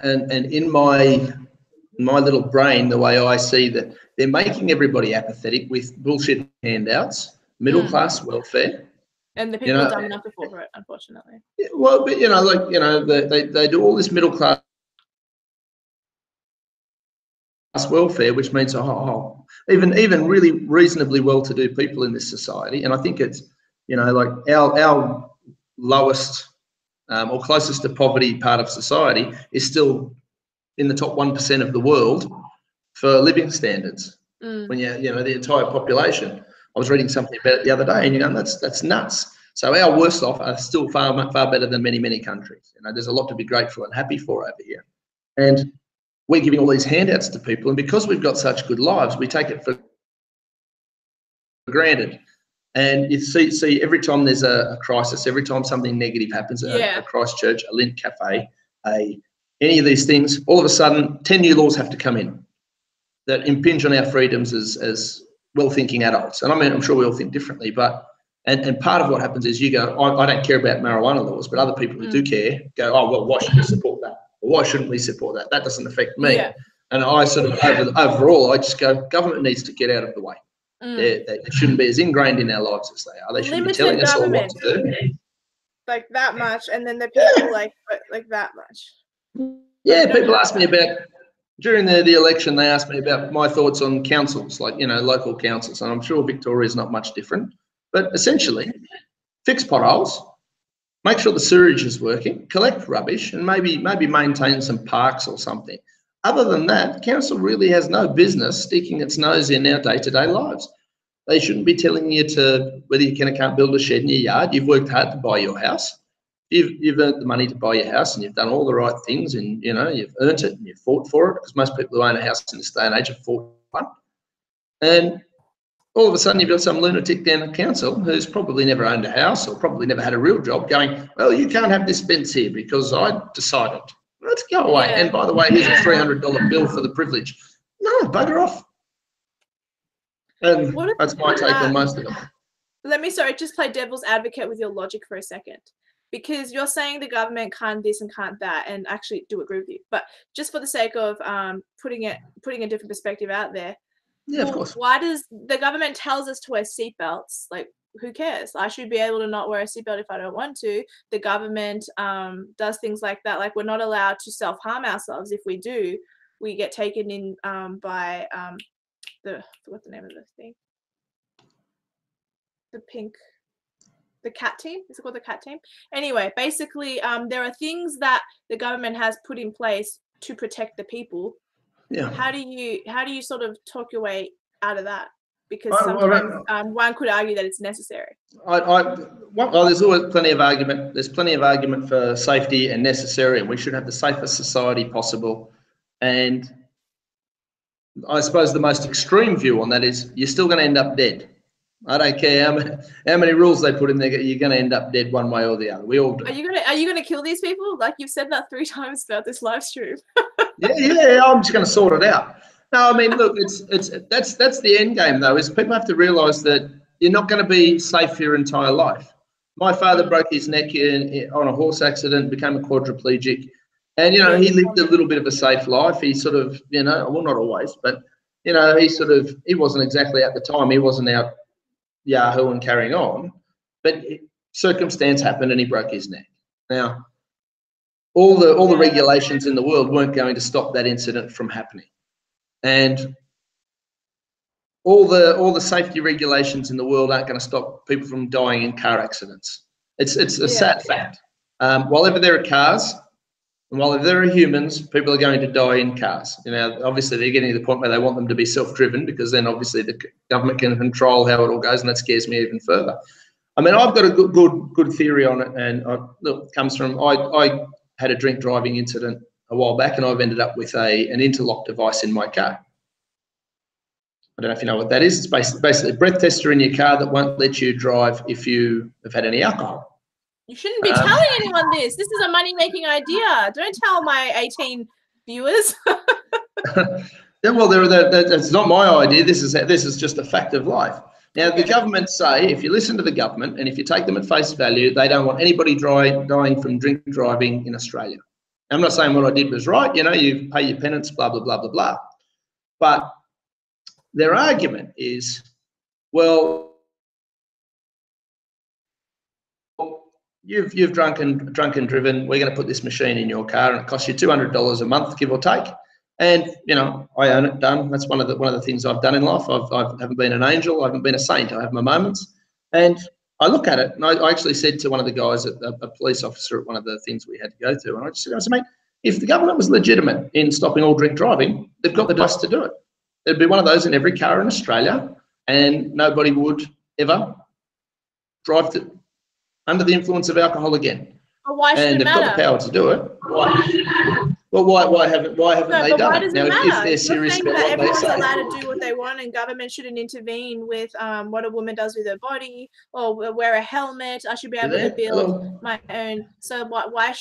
And in my little brain, the way I see that, they're making everybody apathetic with bullshit handouts, middle class welfare, and the people are dumb enough to fall for it, unfortunately. Yeah, well, but they do all this middle class welfare, which means even really reasonably well-to-do people in this society, and I think it's like our lowest or closest to poverty part of society is still in the top 1% of the world for living standards. When the entire population. I was reading something about it the other day, and that's nuts. So our worst off are still far better than many countries. There's a lot to be grateful and happy for over here, and we're giving all these handouts to people, and because we've got such good lives, we take it for granted. And you see every time there's a crisis, every time something negative happens, a Christchurch, a Lint Cafe, any of these things, all of a sudden 10 new laws have to come in that impinge on our freedoms as well-thinking adults. And I mean, I'm sure we all think differently, but and part of what happens is you go, I don't care about marijuana laws, but other people who do care go, oh, well, why should we support that? Or why shouldn't we support that? That doesn't affect me. Yeah. And I sort of, overall, I just go, government needs to get out of the way. They shouldn't be as ingrained in our lives as they are. They shouldn't be telling us all what to do. Like that much, and then the people like that much. Yeah, people ask me about, during the election, they asked me about my thoughts on councils, like, local councils. And I'm sure Victoria's not much different. But essentially, fix potholes, make sure the sewerage is working, collect rubbish, and maybe maintain some parks or something. Other than that, council really has no business sticking its nose in our day-to-day lives. They shouldn't be telling you whether you can or can't build a shed in your yard. You've worked hard to buy your house. You've earned the money to buy your house, and you've done all the right things, and you've earned it and you've fought for it, because most people who own a house in this day and age have fought for it. And all of a sudden you've got some lunatic down at council who's probably never owned a house or probably never had a real job going, well, you can't have this fence here because I decided. Let's go away. Yeah. And by the way, here's a $300 bill for the privilege. No, bugger off. And that's my take on most of it. Let me, just play devil's advocate with your logic for a second. Because you're saying the government can't this and can't that, and actually do agree with you. But just for the sake of putting a different perspective out there, yeah, of course. Why does the government tells us to wear seatbelts? Like, who cares? I should be able to not wear a seatbelt if I don't want to. The government does things like that. Like, we're not allowed to self-harm ourselves. If we do, we get taken in by what's the name of this thing? The cat team. Is it called the cat team? Anyway, basically, there are things that the government has put in place to protect the people. Yeah. How do you sort of talk your way out of that? Because sometimes one could argue that it's necessary. There's always plenty of argument. There's plenty of argument for safety and necessary, and we should have the safest society possible. And I suppose the most extreme view on that is you're still going to end up dead. I don't care how many rules they put in there. You're going to end up dead one way or the other. We all do. Are you gonna kill these people? Like, you've said that 3 times about this live stream. yeah. I'm just going to sort it out. No, I mean, look, that's the end game though. Is people have to realise that you're not going to be safe your entire life. My father broke his neck on a horse accident, became a quadriplegic, and he lived a little bit of a safe life. He sort of, well, not always, but he wasn't exactly at the time. He wasn't out Yahoo and carrying on, but circumstance happened and he broke his neck. Now, all the regulations in the world weren't going to stop that incident from happening, and all the safety regulations in the world aren't going to stop people from dying in car accidents. It's a sad fact. While ever there are cars, and while there are humans, people are going to die in cars. Obviously they're getting to the point where they want them to be self-driven, because then obviously the government can control how it all goes, and that scares me even further. I mean, I've got a good theory on it, and it comes from I had a drink driving incident a while back, and I've ended up with an interlock device in my car. I don't know if you know what that is. It's basically a breath tester in your car that won't let you drive if you have had any alcohol. You shouldn't be telling anyone this. This is a money-making idea. Don't tell my 18 viewers. Yeah, well, that's not my idea. This is just a fact of life. Now, the government say, if you listen to the government and if you take them at face value, they don't want anybody dying from drink driving in Australia. I'm not saying what I did was right. You pay your penance, blah, blah, blah, blah, blah. But their argument is, well, you've drunk and driven. We're going to put this machine in your car, and it costs you $200 a month, give or take. And I own it. Done. That's one of the things I've done in life. I haven't been an angel. I haven't been a saint. I have my moments. And I look at it, and I actually said to one of the guys, a police officer at one of the things we had to go to, and I just said, mate, if the government was legitimate in stopping all drink driving, they've got the device to do it. There'd be one of those in every car in Australia, and nobody would ever drive under the influence of alcohol again. Well, why should and it they've matter? got the power to do it. Well, why haven't they done it? Now, if they're serious about what they say, everyone's allowed to do what they want, and government shouldn't intervene with what a woman does with her body, or wear a helmet. I should be able to build my own. So why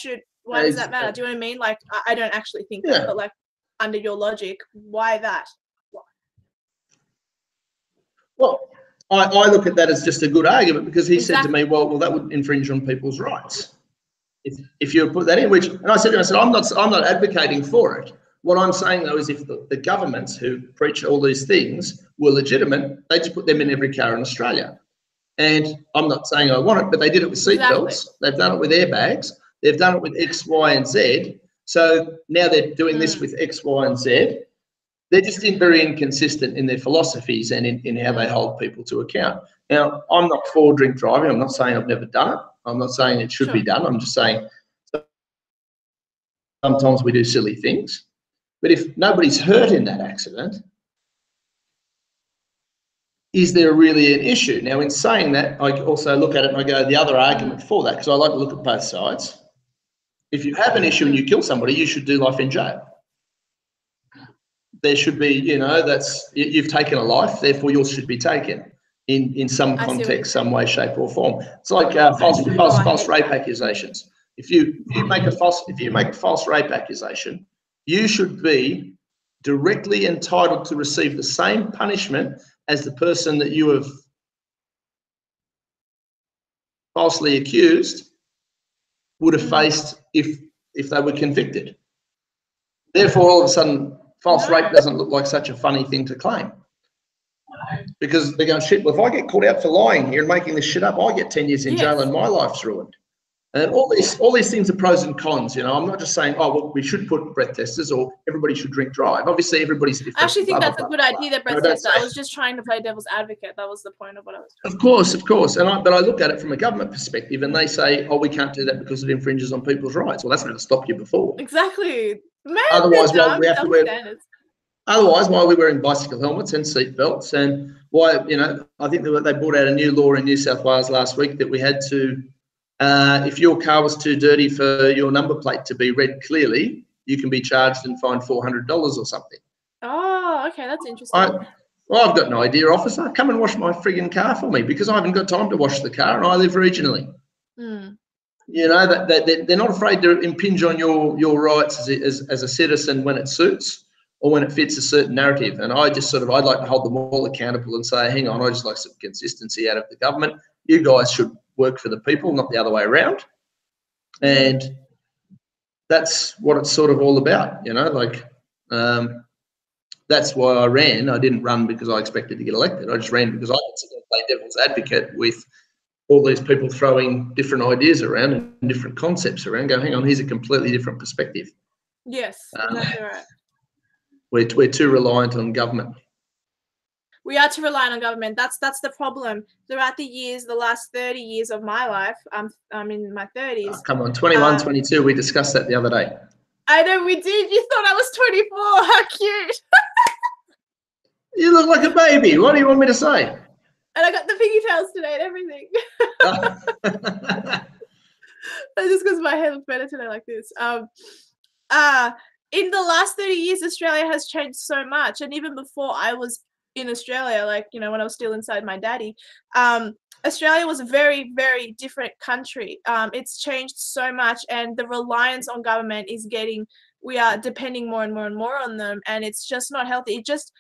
does that matter? Do you know what I mean? Like, I don't actually think that, but like, under your logic, why that? Well, I look at that as just a good argument, because he said to me, well, that would infringe on people's rights if you put that in. And I said to him, I'm not advocating for it. What I'm saying though is, if the governments who preach all these things were legitimate, they just put them in every car in Australia. And I'm not saying I want it, but they did it with seatbelts. They've done it with airbags. They've done it with X, Y, and Z. So now they're doing this with X, Y, and Z. They're just very inconsistent in their philosophies and in how they hold people to account. Now, I'm not for drink driving. I'm not saying I've never done it. I'm not saying it should be done. I'm just saying sometimes we do silly things. But if nobody's hurt in that accident, is there really an issue? Now, in saying that, I also look at it and I go, the other argument for that, because I like to look at both sides. If you have an issue and you kill somebody, you should do life in jail. there should be, you know, you've taken a life, therefore yours should be taken in some context, some way, shape, or form. It's like false rape accusations. If you make a false rape accusation, you should be directly entitled to receive the same punishment as the person that you have falsely accused would have faced if they were convicted. Therefore, all of a sudden, false rape doesn't look like such a funny thing to claim. Because they're going, shit, well, if I get caught out for lying here and making this shit up, I get 10 years in jail and my life's ruined. And all these things are pros and cons, you know. I'm not just saying, oh, well, we should put breath testers or everybody should drink drive. Obviously, everybody's different. I actually think that's a good idea, that breath tester. I was just trying to play devil's advocate. That was the point of what I was doing. Of course. But I look at it from a government perspective, and they say, oh, we can't do that because it infringes on people's rights. Well, that's never stopped you before. Exactly. Man, otherwise, why are we wearing bicycle helmets and seat belts? And why, you know, I think that they brought out a new law in New South Wales last week that we had to, if your car was too dirty for your number plate to be read clearly, you can be charged and fined $400 or something. Oh, okay, that's interesting. Well, I've got no idea, officer. Come and wash my frigging car for me, because I haven't got time to wash the car and I live regionally. You know, that they're not afraid to impinge on your rights as a citizen when it suits or when it fits a certain narrative. And I'd like to hold them all accountable and say, hang on, I just like some consistency out of the government. You guys should work for the people, not the other way around. And that's what it's sort of all about, you know, like that's why I ran. I didn't run because I expected to get elected. I just ran because I could sit and play devil's advocate with all these people throwing different ideas around and different concepts around, go, hang on, here's a completely different perspective. Yes, exactly right. We're too reliant on government. We are too reliant on government. That's the problem. Throughout the years, the last 30 years of my life, I'm in my 30s. Oh, come on, 21, 22, we discussed that the other day. I know we did. You thought I was 24. How cute. You look like a baby. What do you want me to say? And I got the pigtails today and everything. That's just because my hair looks better today like this. In the last 30 years, Australia has changed so much. And even before I was in Australia, like, you know, when I was still inside my daddy, Australia was a very, very different country. It's changed so much, and the reliance on government is we are depending more and more and more on them, and it's just not healthy. It just,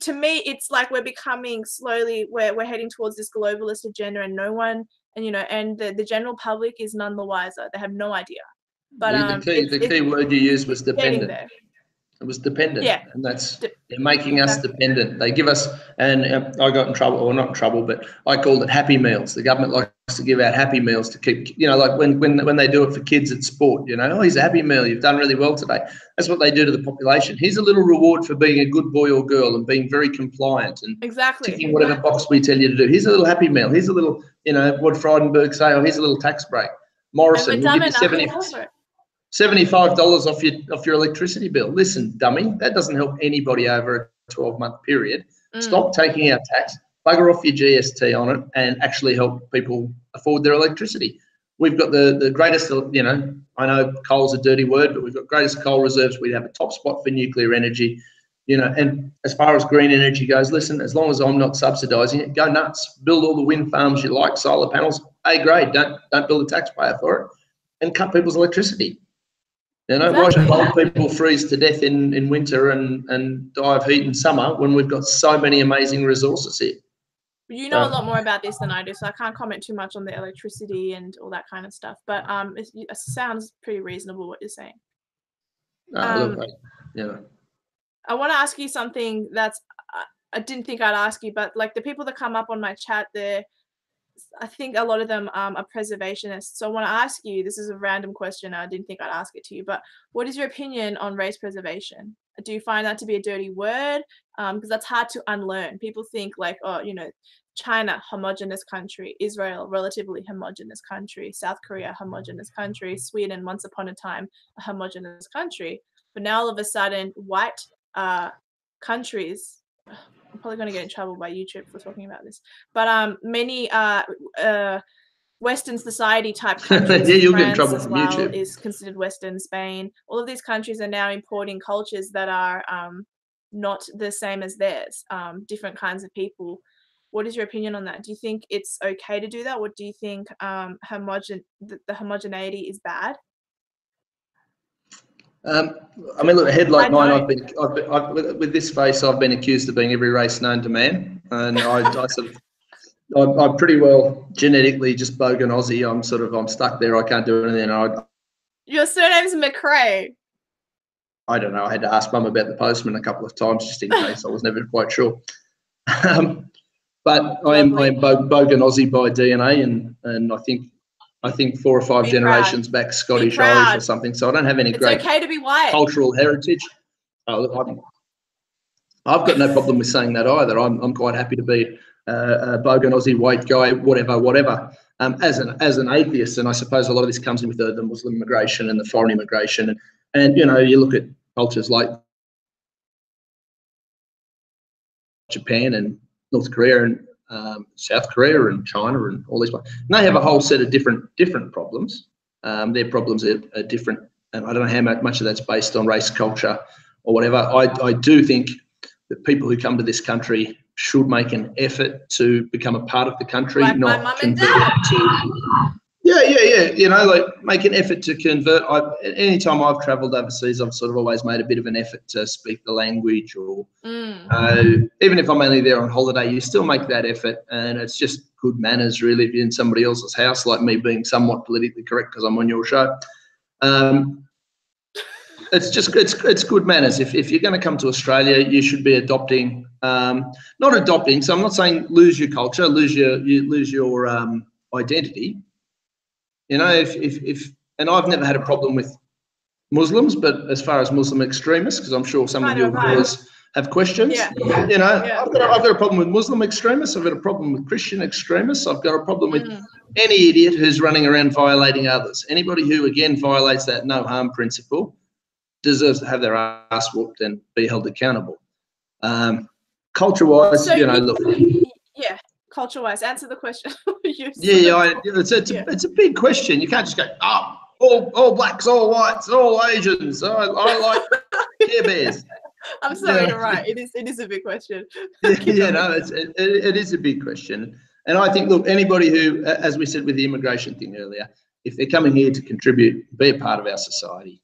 to me, it's like we're becoming slowly, we're heading towards this globalist agenda, and no one, and you know, and the general public is none the wiser. They have no idea. But the key word you used was dependent. It was dependent, and that's they're making us dependent. They give us, and I got in trouble, or not in trouble, but I called it Happy Meals. The government likes to give out Happy Meals to keep, you know, like when they do it for kids at sport, you know, oh, here's a Happy Meal, you've done really well today. That's what they do to the population. Here's a little reward for being a good boy or girl and being very compliant and ticking whatever box we tell you to do. Here's a little Happy Meal. Here's a little, you know, what Frydenberg say, oh, here's a little tax break. Morrison, we'll give you $75 off your electricity bill. Listen, dummy, that doesn't help anybody over a 12-month period. Stop taking our tax, bugger off your GST on it, and actually help people afford their electricity. We've got the greatest, you know, I know coal's a dirty word, but we've got greatest coal reserves. We'd have a top spot for nuclear energy, you know, and as far as green energy goes, listen, as long as I'm not subsidising it, go nuts. Build all the wind farms you like, solar panels, A grade. Don't build a taxpayer for it, and cut people's electricity. You know, why should old people freeze to death in winter and die of heat in summer when we've got so many amazing resources here? You know a lot more about this than I do, so I can't comment too much on the electricity and all that kind of stuff. But it sounds pretty reasonable what you're saying. Look, I want to ask you something that's I didn't think I'd ask you, but like the people that come up on my chat there, I think a lot of them are preservationists. So I want to ask you, this is a random question, I didn't think I'd ask it to you, but what is your opinion on race preservation? Do you find that to be a dirty word? Because that's hard to unlearn. People think like, oh, you know, China, homogenous country, Israel, relatively homogenous country, South Korea, homogenous country, Sweden, once upon a time, a homogenous country. But now all of a sudden, white countries, I'm probably going to get in trouble by YouTube for talking about this, but many Western society type countries, yeah, you'll get in France trouble as from well YouTube. is considered Western, Spain. All of these countries are now importing cultures that are not the same as theirs, different kinds of people. What is your opinion on that? Do you think it's okay to do that? Or do you think the homogeneity is bad? I mean, look, a head like mine, with this face, I've been accused of being every race known to man, and I'm pretty well genetically just bogan Aussie. I'm stuck there. I can't do anything. Your surname's McCrae. I don't know. I had to ask Mum about the postman a couple of times just in case. I was never quite sure. But I'm bogan Aussie by DNA, and I think 4 or 5 generations back Scottish, Irish or something. So I don't have any great okay to be white. Cultural heritage. I've got no problem with saying that either. I'm quite happy to be a bogan Aussie white guy, whatever. As an atheist, and I suppose a lot of this comes in with the Muslim immigration and the foreign immigration, and you look at cultures like Japan and North Korea and South Korea and China and all these places. And they have a whole set of different problems. Their problems are different, and I don't know how much of that's based on race, culture, or whatever. I do think that people who come to this country should make an effort to become a part of the country, like not my mum convert and dad. to. Yeah. Like make an effort to convert. Anytime I've travelled overseas, I've sort of always made a bit of an effort to speak the language, or even if I'm only there on holiday, you still make that effort, and it's just good manners, really. If you're in somebody else's house, like me being somewhat politically correct because I'm on your show, it's good manners. If you're going to come to Australia, you should be adopting, not adopting. So I'm not saying lose your culture, lose your identity. And I've never had a problem with Muslims, but as far as Muslim extremists, because I'm sure some of your viewers have questions. I've got a problem with Muslim extremists. I've got a problem with Christian extremists. I've got a problem with any idiot who's running around violating others. Anybody who, again, violates that no harm principle deserves to have their ass whooped and be held accountable. Culture-wise, look. Yeah. Culture-wise, answer the question. It's a big question. You can't just go, all blacks, all whites, all Asians. I like Care Bears. I'm sorry, you're right. It is a big question. It is a big question. And I think, look, anybody who, as we said with the immigration thing earlier, if they're coming here to contribute, be a part of our society,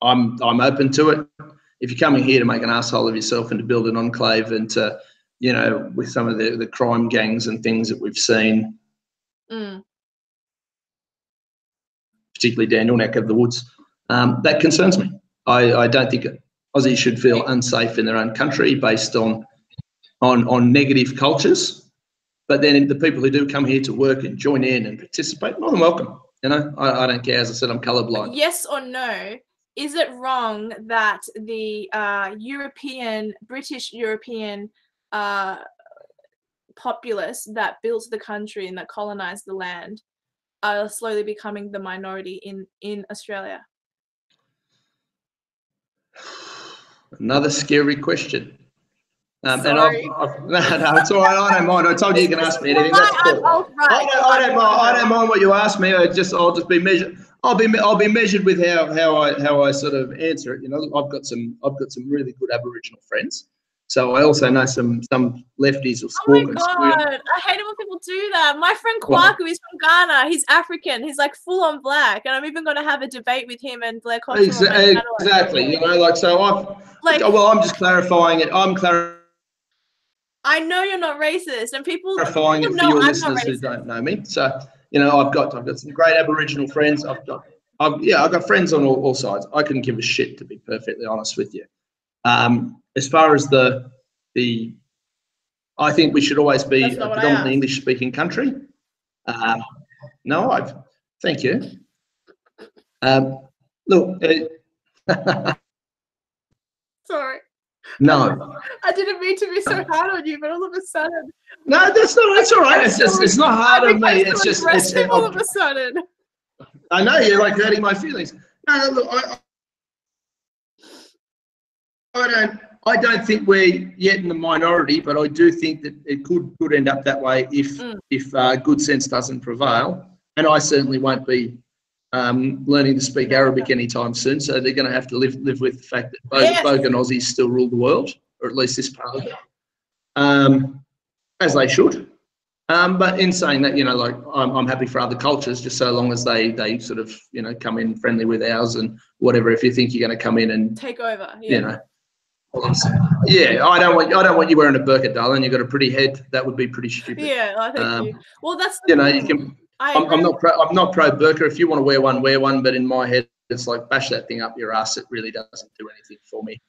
I'm open to it. If you're coming here to make an asshole of yourself and to build an enclave and to, with some of the crime gangs and things that we've seen, particularly down your neck of the woods, that concerns me. I don't think Aussies should feel unsafe in their own country based on negative cultures. But then the people who do come here to work and join in and participate, more than welcome. I don't care. As I said, I'm colourblind. Yes or no? Is it wrong that the British European populace that built the country and that colonized the land are slowly becoming the minority in Australia? Another scary question. Sorry. No, it's all right. I don't mind. I told you can ask me anything. That's cool. I don't mind what you ask me. I'll just be measured. I'll be measured with how I sort of answer it. I've got some really good Aboriginal friends. So I also know some lefties will squawk and squeal. Oh my God, I hate it when people do that. My friend Kwaku is from Ghana. He's African. He's like full on black, and I'm even going to have a debate with him and Blair Cottrell. Exactly. I'm just clarifying it. I know you're not racist, and people clarifying it for your listeners who don't know me. So I've got some great Aboriginal friends. I've got friends on all sides. I couldn't give a shit, to be perfectly honest with you. As far as I think we should always be a predominantly English-speaking country. Thank you. Look. Sorry. No. I didn't mean to be so hard on you, but all of a sudden. No, that's all right. It's not hard on me. It's just all of a sudden. I know you're like hurting my feelings. No, look, I don't think we're yet in the minority, but I do think that it could end up that way if good sense doesn't prevail. And I certainly won't be learning to speak Arabic anytime soon, so they're going to have to live with the fact that Bogan Aussies still rule the world, or at least this part of it, as they should. But in saying that, like I'm happy for other cultures, just so long as they sort of come in friendly with ours and whatever. If you think you're going to come in and take over, I don't want you wearing a burqa, darling. You've got a pretty head. That would be pretty stupid. Yeah, thank you. Well, that's you can. I'm not pro burqa. If you want to wear one, wear one. But in my head, it's like bash that thing up your ass. It really doesn't do anything for me.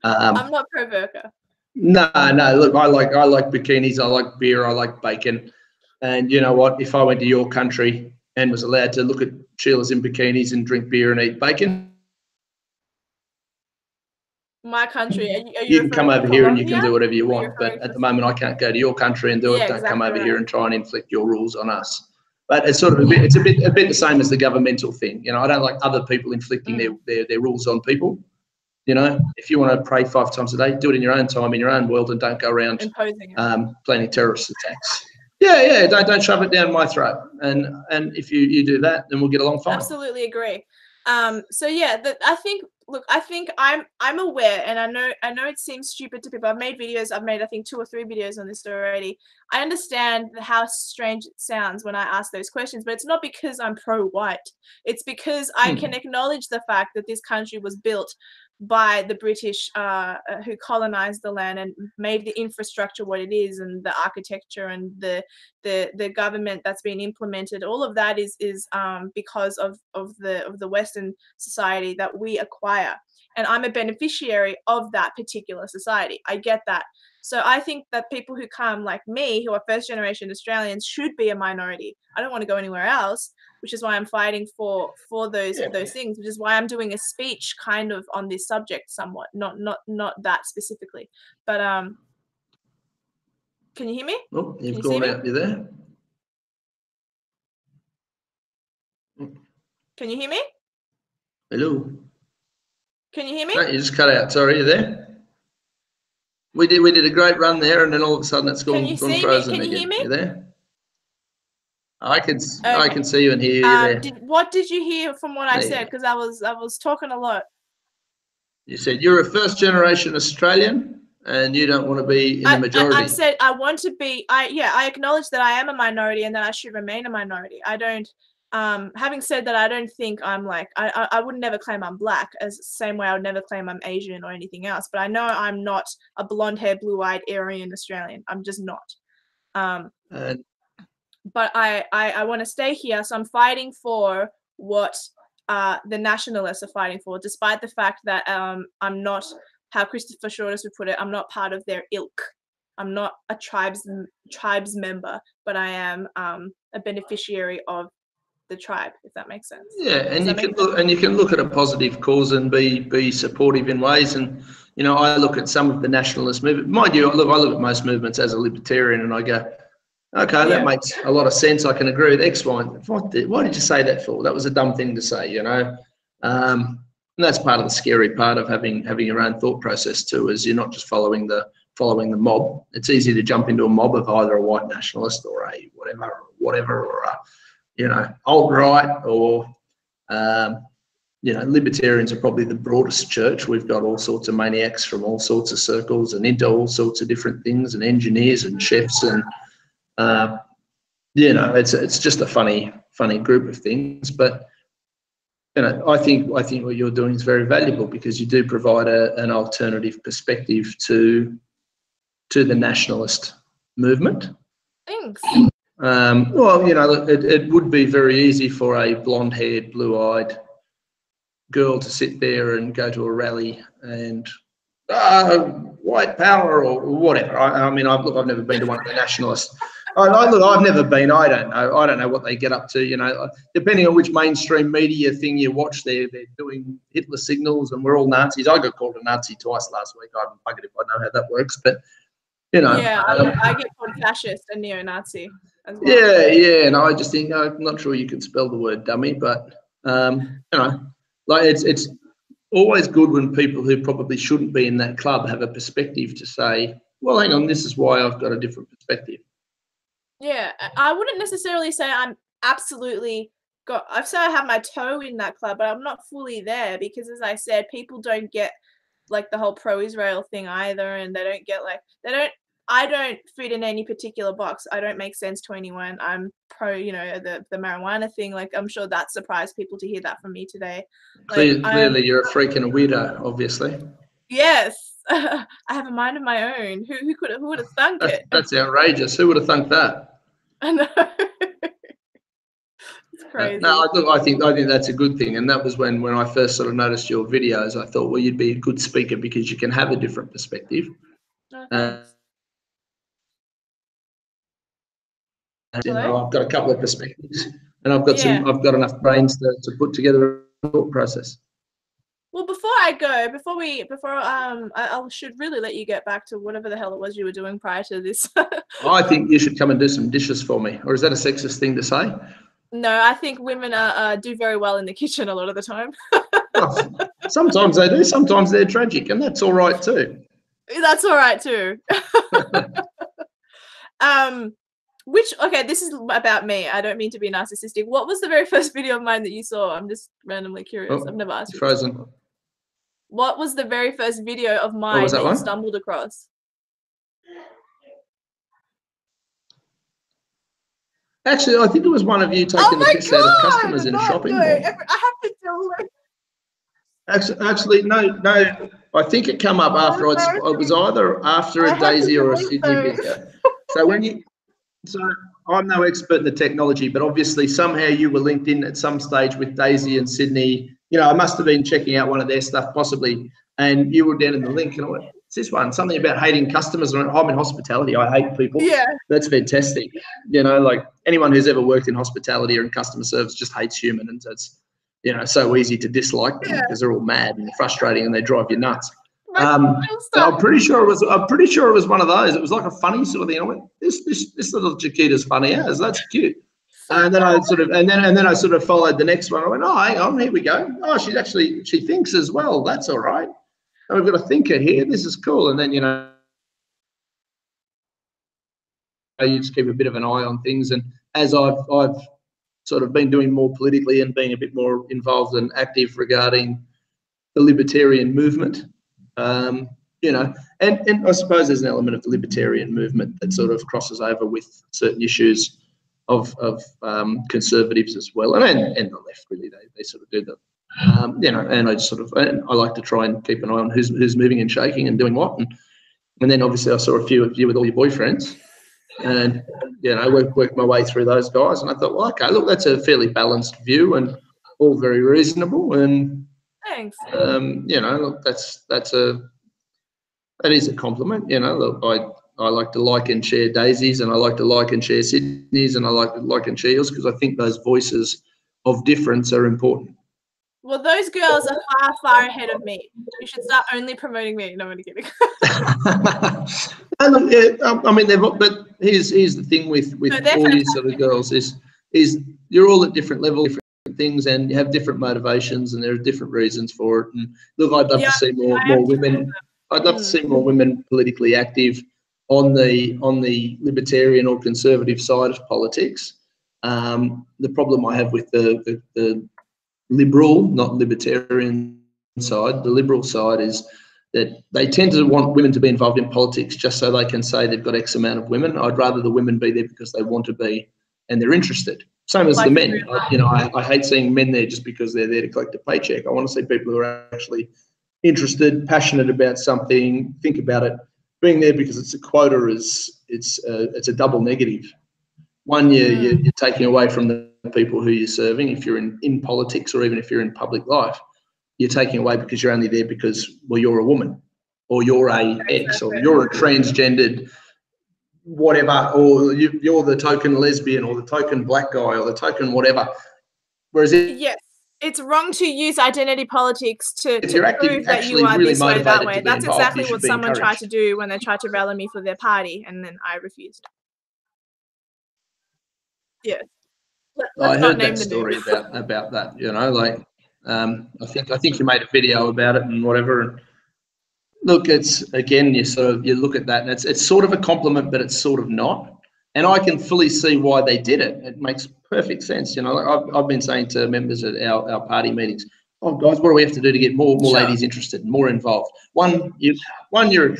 I'm not pro burqa. No. Look, I like bikinis. I like beer. I like bacon. And you know what? If I went to your country and was allowed to look at Sheilas in bikinis and drink beer and eat bacon. My country, are you can come over here and you can do whatever you want, but at the moment I can't go to your country and do it. Don't come over here and try and inflict your rules on us. But it's sort of a bit the same as the governmental thing. I don't like other people inflicting their rules on people. If you want to pray 5 times a day, do it in your own time, in your own world, and don't go around planning terrorist attacks. Yeah. Don't shove it down my throat. And if you do that, then we'll get along fine. Absolutely agree. So yeah, I think I'm aware, and I know it seems stupid to people. I've made I think 2 or 3 videos on this already. I understand how strange it sounds when I ask those questions, but it's not because I'm pro-white. It's because I can acknowledge the fact that this country was built by the British who colonized the land and made the infrastructure what it is, and the architecture and the government that's been implemented. All of that is because of the Western society that we acquire, and I'm a beneficiary of that particular society. I get that. So I think that people who come like me, who are first generation Australians, should be a minority. I don't want to go anywhere else, which is why I'm fighting for those things, which is why I'm doing a speech kind of on this subject somewhat, not that specifically. But can you hear me? Oh, you've gone out. You there? Can you hear me? Hello. Can you hear me? No, you just cut out. Sorry, you there? We did a great run there, and then all of a sudden it's gone frozen again. Can you hear me? You there? I can see you and hear you there. What did you hear from what I said? Because I was talking a lot. You said you're a first generation Australian and you don't want to be in the majority. I said I want to be. I acknowledge that I am a minority and that I should remain a minority. I don't. Having said that, I don't think I'm like I would never claim I'm black, as the same way I would never claim I'm Asian or anything else. But I know I'm not a blonde-haired, blue-eyed Aryan Australian. I'm just not. But I want to stay here, so I'm fighting for what the nationalists are fighting for, despite the fact that I'm not, how Christopher Shortus would put it, I'm not part of their ilk. I'm not a tribes member, but I am a beneficiary of the tribe, if that makes sense. Yeah, and you can look at a positive cause and be supportive in ways. And I look at some of the nationalist movement. Mind you, I look at most movements as a libertarian, and I go, okay, that makes a lot of sense. I can agree with X, Y. Why did you say that for? That was a dumb thing to say, And that's part of the scary part of having your own thought process too, is you're not just following the mob. It's easy to jump into a mob of either a white nationalist or a whatever, or a alt-right, or libertarians are probably the broadest church. We've got all sorts of maniacs from all sorts of circles and into all sorts of different things, and engineers and chefs, and it's just a funny group of things. But I think what you're doing is very valuable, because you do provide an alternative perspective to the nationalist movement. Thanks. It would be very easy for a blonde-haired, blue-eyed girl to sit there and go to a rally and white power or whatever. I've never been to one of the nationalists. I've never been. I don't know what they get up to. Depending on which mainstream media thing you watch, they're doing Hitler signals, and we're all Nazis. I got called a Nazi twice last week. I'm buggered if I know how that works, but Yeah, I get called fascist and neo-Nazi as well. Yeah, and I just think I'm not sure you can spell the word dummy, but it's always good when people who probably shouldn't be in that club have a perspective to say, well, hang on, this is why I've got a different perspective. Yeah, I wouldn't necessarily say I'm absolutely I've sort of had my toe in that club, but I'm not fully there because, as I said, people don't get like the whole pro-Israel thing either, and they don't get like I don't fit in any particular box. I don't make sense to anyone. I'm pro, the marijuana thing. Like, I'm sure that surprised people to hear that from me today. Like, Clearly, you're a freak and a weirdo, obviously. Yes, I have a mind of my own. Who would have thunk it? That's outrageous. Who would have thunk that? I know. It's crazy. No, look, I think that's a good thing, and that was when I first sort of noticed your videos. I thought, well, you'd be a good speaker because you can have a different perspective. Oh, thanks. I've got a couple of perspectives, and I've got enough brains to put together a thought process. Well, before I should really let you get back to whatever the hell it was you were doing prior to this. I think you should come and do some dishes for me, or is that a sexist thing to say? No, I think women do very well in the kitchen a lot of the time. Well, sometimes they do, sometimes they're tragic, and that's all right too. That's all right too. Okay, this is about me. I don't mean to be narcissistic. What was the very first video of mine that you saw? I'm just randomly curious. I've never asked you. Frozen. What was the very first video of mine that you stumbled across? Actually, I think it was one of you taking the piss out of customers in a shopping mall. I have to tell you. Actually, no. I think it came up after it was either after a Daisy or a Sydney video. So I'm no expert in the technology, but obviously somehow you were linked in at some stage with Daisy and Sydney. I must have been checking out one of their stuff possibly, and you were down in the link, and I went, "It's this one, something about hating customers." And I'm in hospitality. I hate people. Yeah, that's fantastic. Like anyone who's ever worked in hospitality or in customer service just hates humans, and it's so easy to dislike them because they're all mad and frustrating and they drive you nuts. I'm pretty sure it was one of those. It was like a funny sort of thing. I went, this little Chiquita's funny as. That's cute. And then I sort of followed the next one. I went, oh, hang on, here we go. Oh, she thinks as well. That's all right. And we've got a thinker here. This is cool. And then you just keep a bit of an eye on things. And as I've sort of been doing more politically and being a bit more involved and active regarding the libertarian movement. And I suppose there's an element of the libertarian movement that sort of crosses over with certain issues of conservatives as well, and the left really. They sort of do that, And I like to try and keep an eye on who's moving and shaking and doing what, and then obviously I saw a few of you with all your boyfriends, and worked my way through those guys, and I thought, well, okay, look, that's a fairly balanced view and all very reasonable, and. Thanks. Look, that is a compliment. Look, I like to like and share Daisies, and I like to like and share Sydneys, and I like to like and share yours because I think those voices of difference are important. Well, those girls are far, far ahead of me. You should start only promoting me. No, I'm only kidding. But here's the thing with all these sort of girls is you're all at different levels. Things, and you have different motivations, and there are different reasons for it. And look, I'd love to see more women. I'd love to see more women politically active on the libertarian or conservative side of politics. The problem I have with the liberal, not libertarian side, the liberal side is that they tend to want women to be involved in politics just so they can say they've got X amount of women. I'd rather the women be there because they want to be and they're interested. Same as the men. I hate seeing men there just because they're there to collect a paycheck. I want to see people who are actually interested, passionate about something, think about it. Being there because it's a quota it's a double negative. One, you're taking away from the people who you're serving. If you're in politics or even if you're in public life, you're taking away because you're only there because, well, you're a woman or you're a X or you're a transgendered whatever, or you're the token lesbian or the token black guy or the token whatever. Whereas yes, it's wrong to use identity politics to prove that you are really this way, that way. That's exactly what someone tried to do when they tried to rally me for their party, and then I refused. Yes. I heard that story about that. I think you made a video about it and whatever. And look, it's again, you look at that, and it's sort of a compliment, but it's sort of not. And I can fully see why they did it. It makes perfect sense. You know, like I've been saying to members at our party meetings, oh, guys, what do we have to do to get more ladies interested, more involved? You're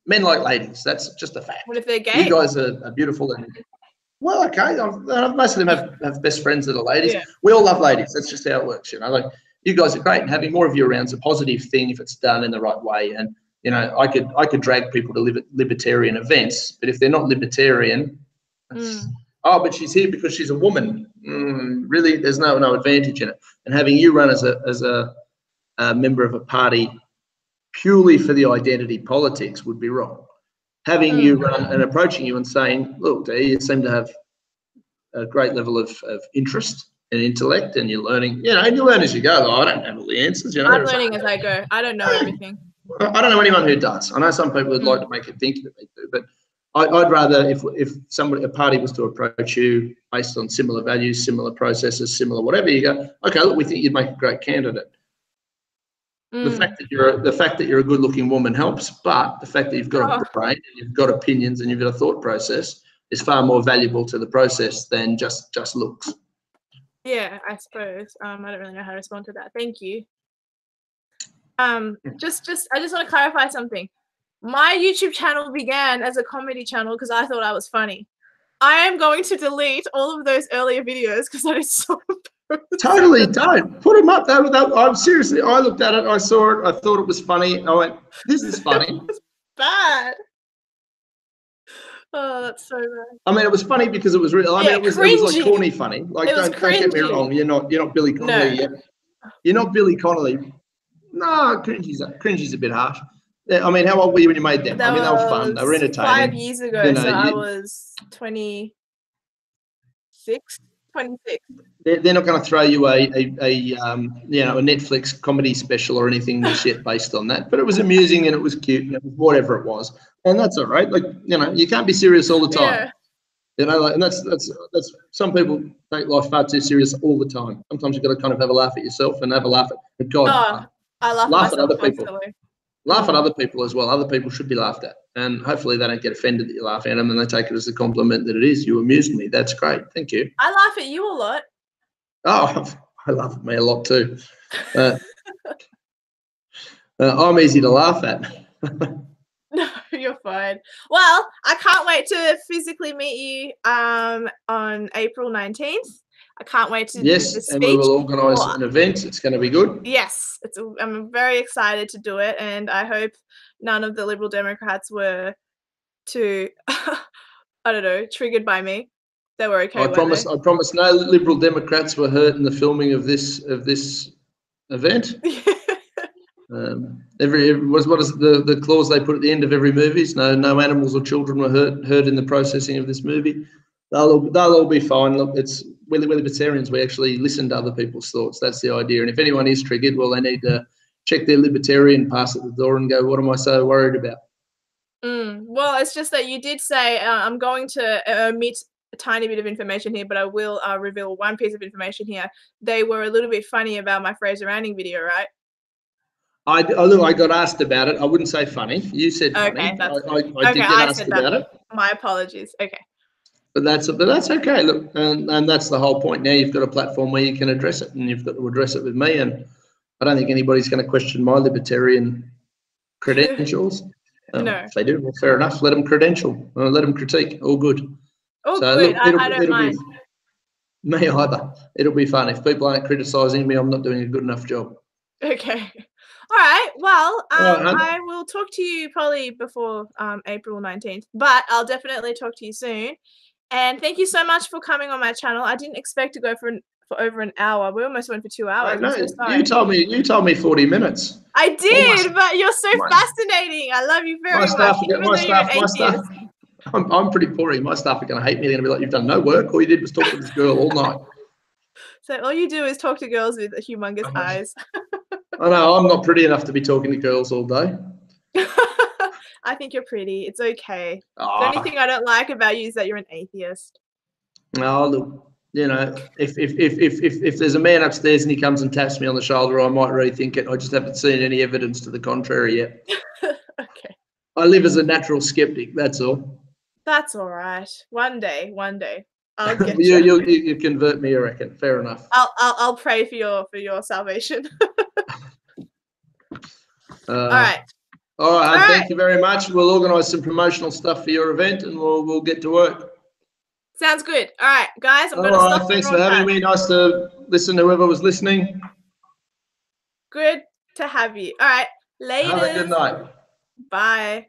men like ladies. That's just a fact. What if they're gay? You guys are beautiful. And well, okay. Most of them have best friends that are ladies. Yeah. We all love ladies. That's just how it works. You know, like you guys are great, and having more of you around is a positive thing if it's done in the right way. And you know, I could drag people to libertarian events, but if they're not libertarian, oh, but she's here because she's a woman. Really, there's no advantage in it. And having you run as a member of a party purely for the identity politics would be wrong. Having you run and approaching you and saying, look, Dee, you seem to have a great level of interest and intellect, and you're learning, you know, and you learn as you go. Oh, I don't have all the answers. You know, I'm learning as I go. I don't know everything. I don't know anyone who does. I know some people would like to make it think that they do, but I'd rather if a party was to approach you based on similar values, similar processes, similar whatever, you go, okay, look, we think you'd make a great candidate. The fact that you're a good-looking woman helps, but the fact that you've got a brain and you've got opinions and you've got a thought process is far more valuable to the process than just looks. Yeah, I suppose. I don't really know how to respond to that. Thank you. I just want to clarify something. My YouTube channel began as a comedy channel because I thought I was funny. I am going to delete all of those earlier videos because that is so Totally don't. Put them up. I'm seriously, I looked at it, I saw it, I thought it was funny. I went, this is funny. It's bad. Oh, that's so bad. I mean, it was funny because it was real. I mean, it was like corny funny. Like, don't get me wrong. You're not Billy Connolly yet. You're not Billy Connolly. No, cringy's a bit harsh. Yeah, I mean, how old were you when you made them? I mean, they were fun. They were entertaining. 5 years ago, you know, so I was 26. They're not going to throw you a Netflix comedy special or anything just yet based on that. But it was amusing and it was cute and it was whatever it was, and that's all right. Like, you know, you can't be serious all the time. Yeah. You know, like, and that's some people take life far too serious all the time. Sometimes you've got to kind of have a laugh at yourself and have a laugh at God. Oh, I laugh at other people. Constantly. Laugh at other people as well. Other people should be laughed at. And hopefully they don't get offended that you laugh at them and they take it as a compliment that it is. You amused me. That's great. Thank you. I laugh at you a lot. Oh, I laugh at me a lot too. I'm easy to laugh at. No, you're fine. Well, I can't wait to physically meet you on April 19th. I can't wait to do the speech. And we will organise an event. It's going to be good. Yes, I'm very excited to do it, and I hope none of the Liberal Democrats were too, I don't know, triggered by me. They were okay. I promise no Liberal Democrats were hurt in the filming of this event. What is the clause they put at the end of every movie? No animals or children were hurt in the processing of this movie. They'll all be fine. Look, we're libertarians. We actually listen to other people's thoughts. That's the idea. And if anyone is triggered, well, they need to check their libertarian pass at the door and go, what am I so worried about? Well, it's just that you did say, I'm going to omit a tiny bit of information here, but I will reveal one piece of information here. They were a little bit funny about my Fraser Anning video, right? I got asked about it. I wouldn't say funny. You said funny. Okay, I did get asked about it. My apologies. Okay. But that's okay. Look, and that's the whole point. Now you've got a platform where you can address it, and you've got to address it with me. And I don't think anybody's going to question my libertarian credentials. No. If they do, well, fair enough. Let them credential. Let them critique. All good. Oh, so good. I don't mind. Me either. It'll be fun. If people aren't criticising me, I'm not doing a good enough job. Okay. All right. Well, I will talk to you probably before April 19th, but I'll definitely talk to you soon. And thank you so much for coming on my channel. I didn't expect to go for over an hour. We almost went for 2 hours. No, you told me 40 minutes. I did, but you're so fascinating. I love you very much. I'm pretty boring. My staff are going to hate me. They're going to be like, you've done no work. All you did was talk to this girl all night. So all you do is talk to girls with humongous eyes. I know. I'm not pretty enough to be talking to girls all day. I think you're pretty. It's okay. The only thing I don't like about you is that you're an atheist. No, look, you know, if there's a man upstairs and he comes and taps me on the shoulder, I might rethink it. I just haven't seen any evidence to the contrary yet. Okay. I live as a natural skeptic, that's all. That's all right. One day. I'll get You convert me, I reckon. Fair enough. I'll pray for your salvation. All right. All right, thank you very much. We'll organise some promotional stuff for your event, and we'll get to work. Sounds good. All right, guys, I'm going to All stop right, the thanks for having me. Nice to listen to whoever was listening. Good to have you. All right, later. Have a good night. Bye.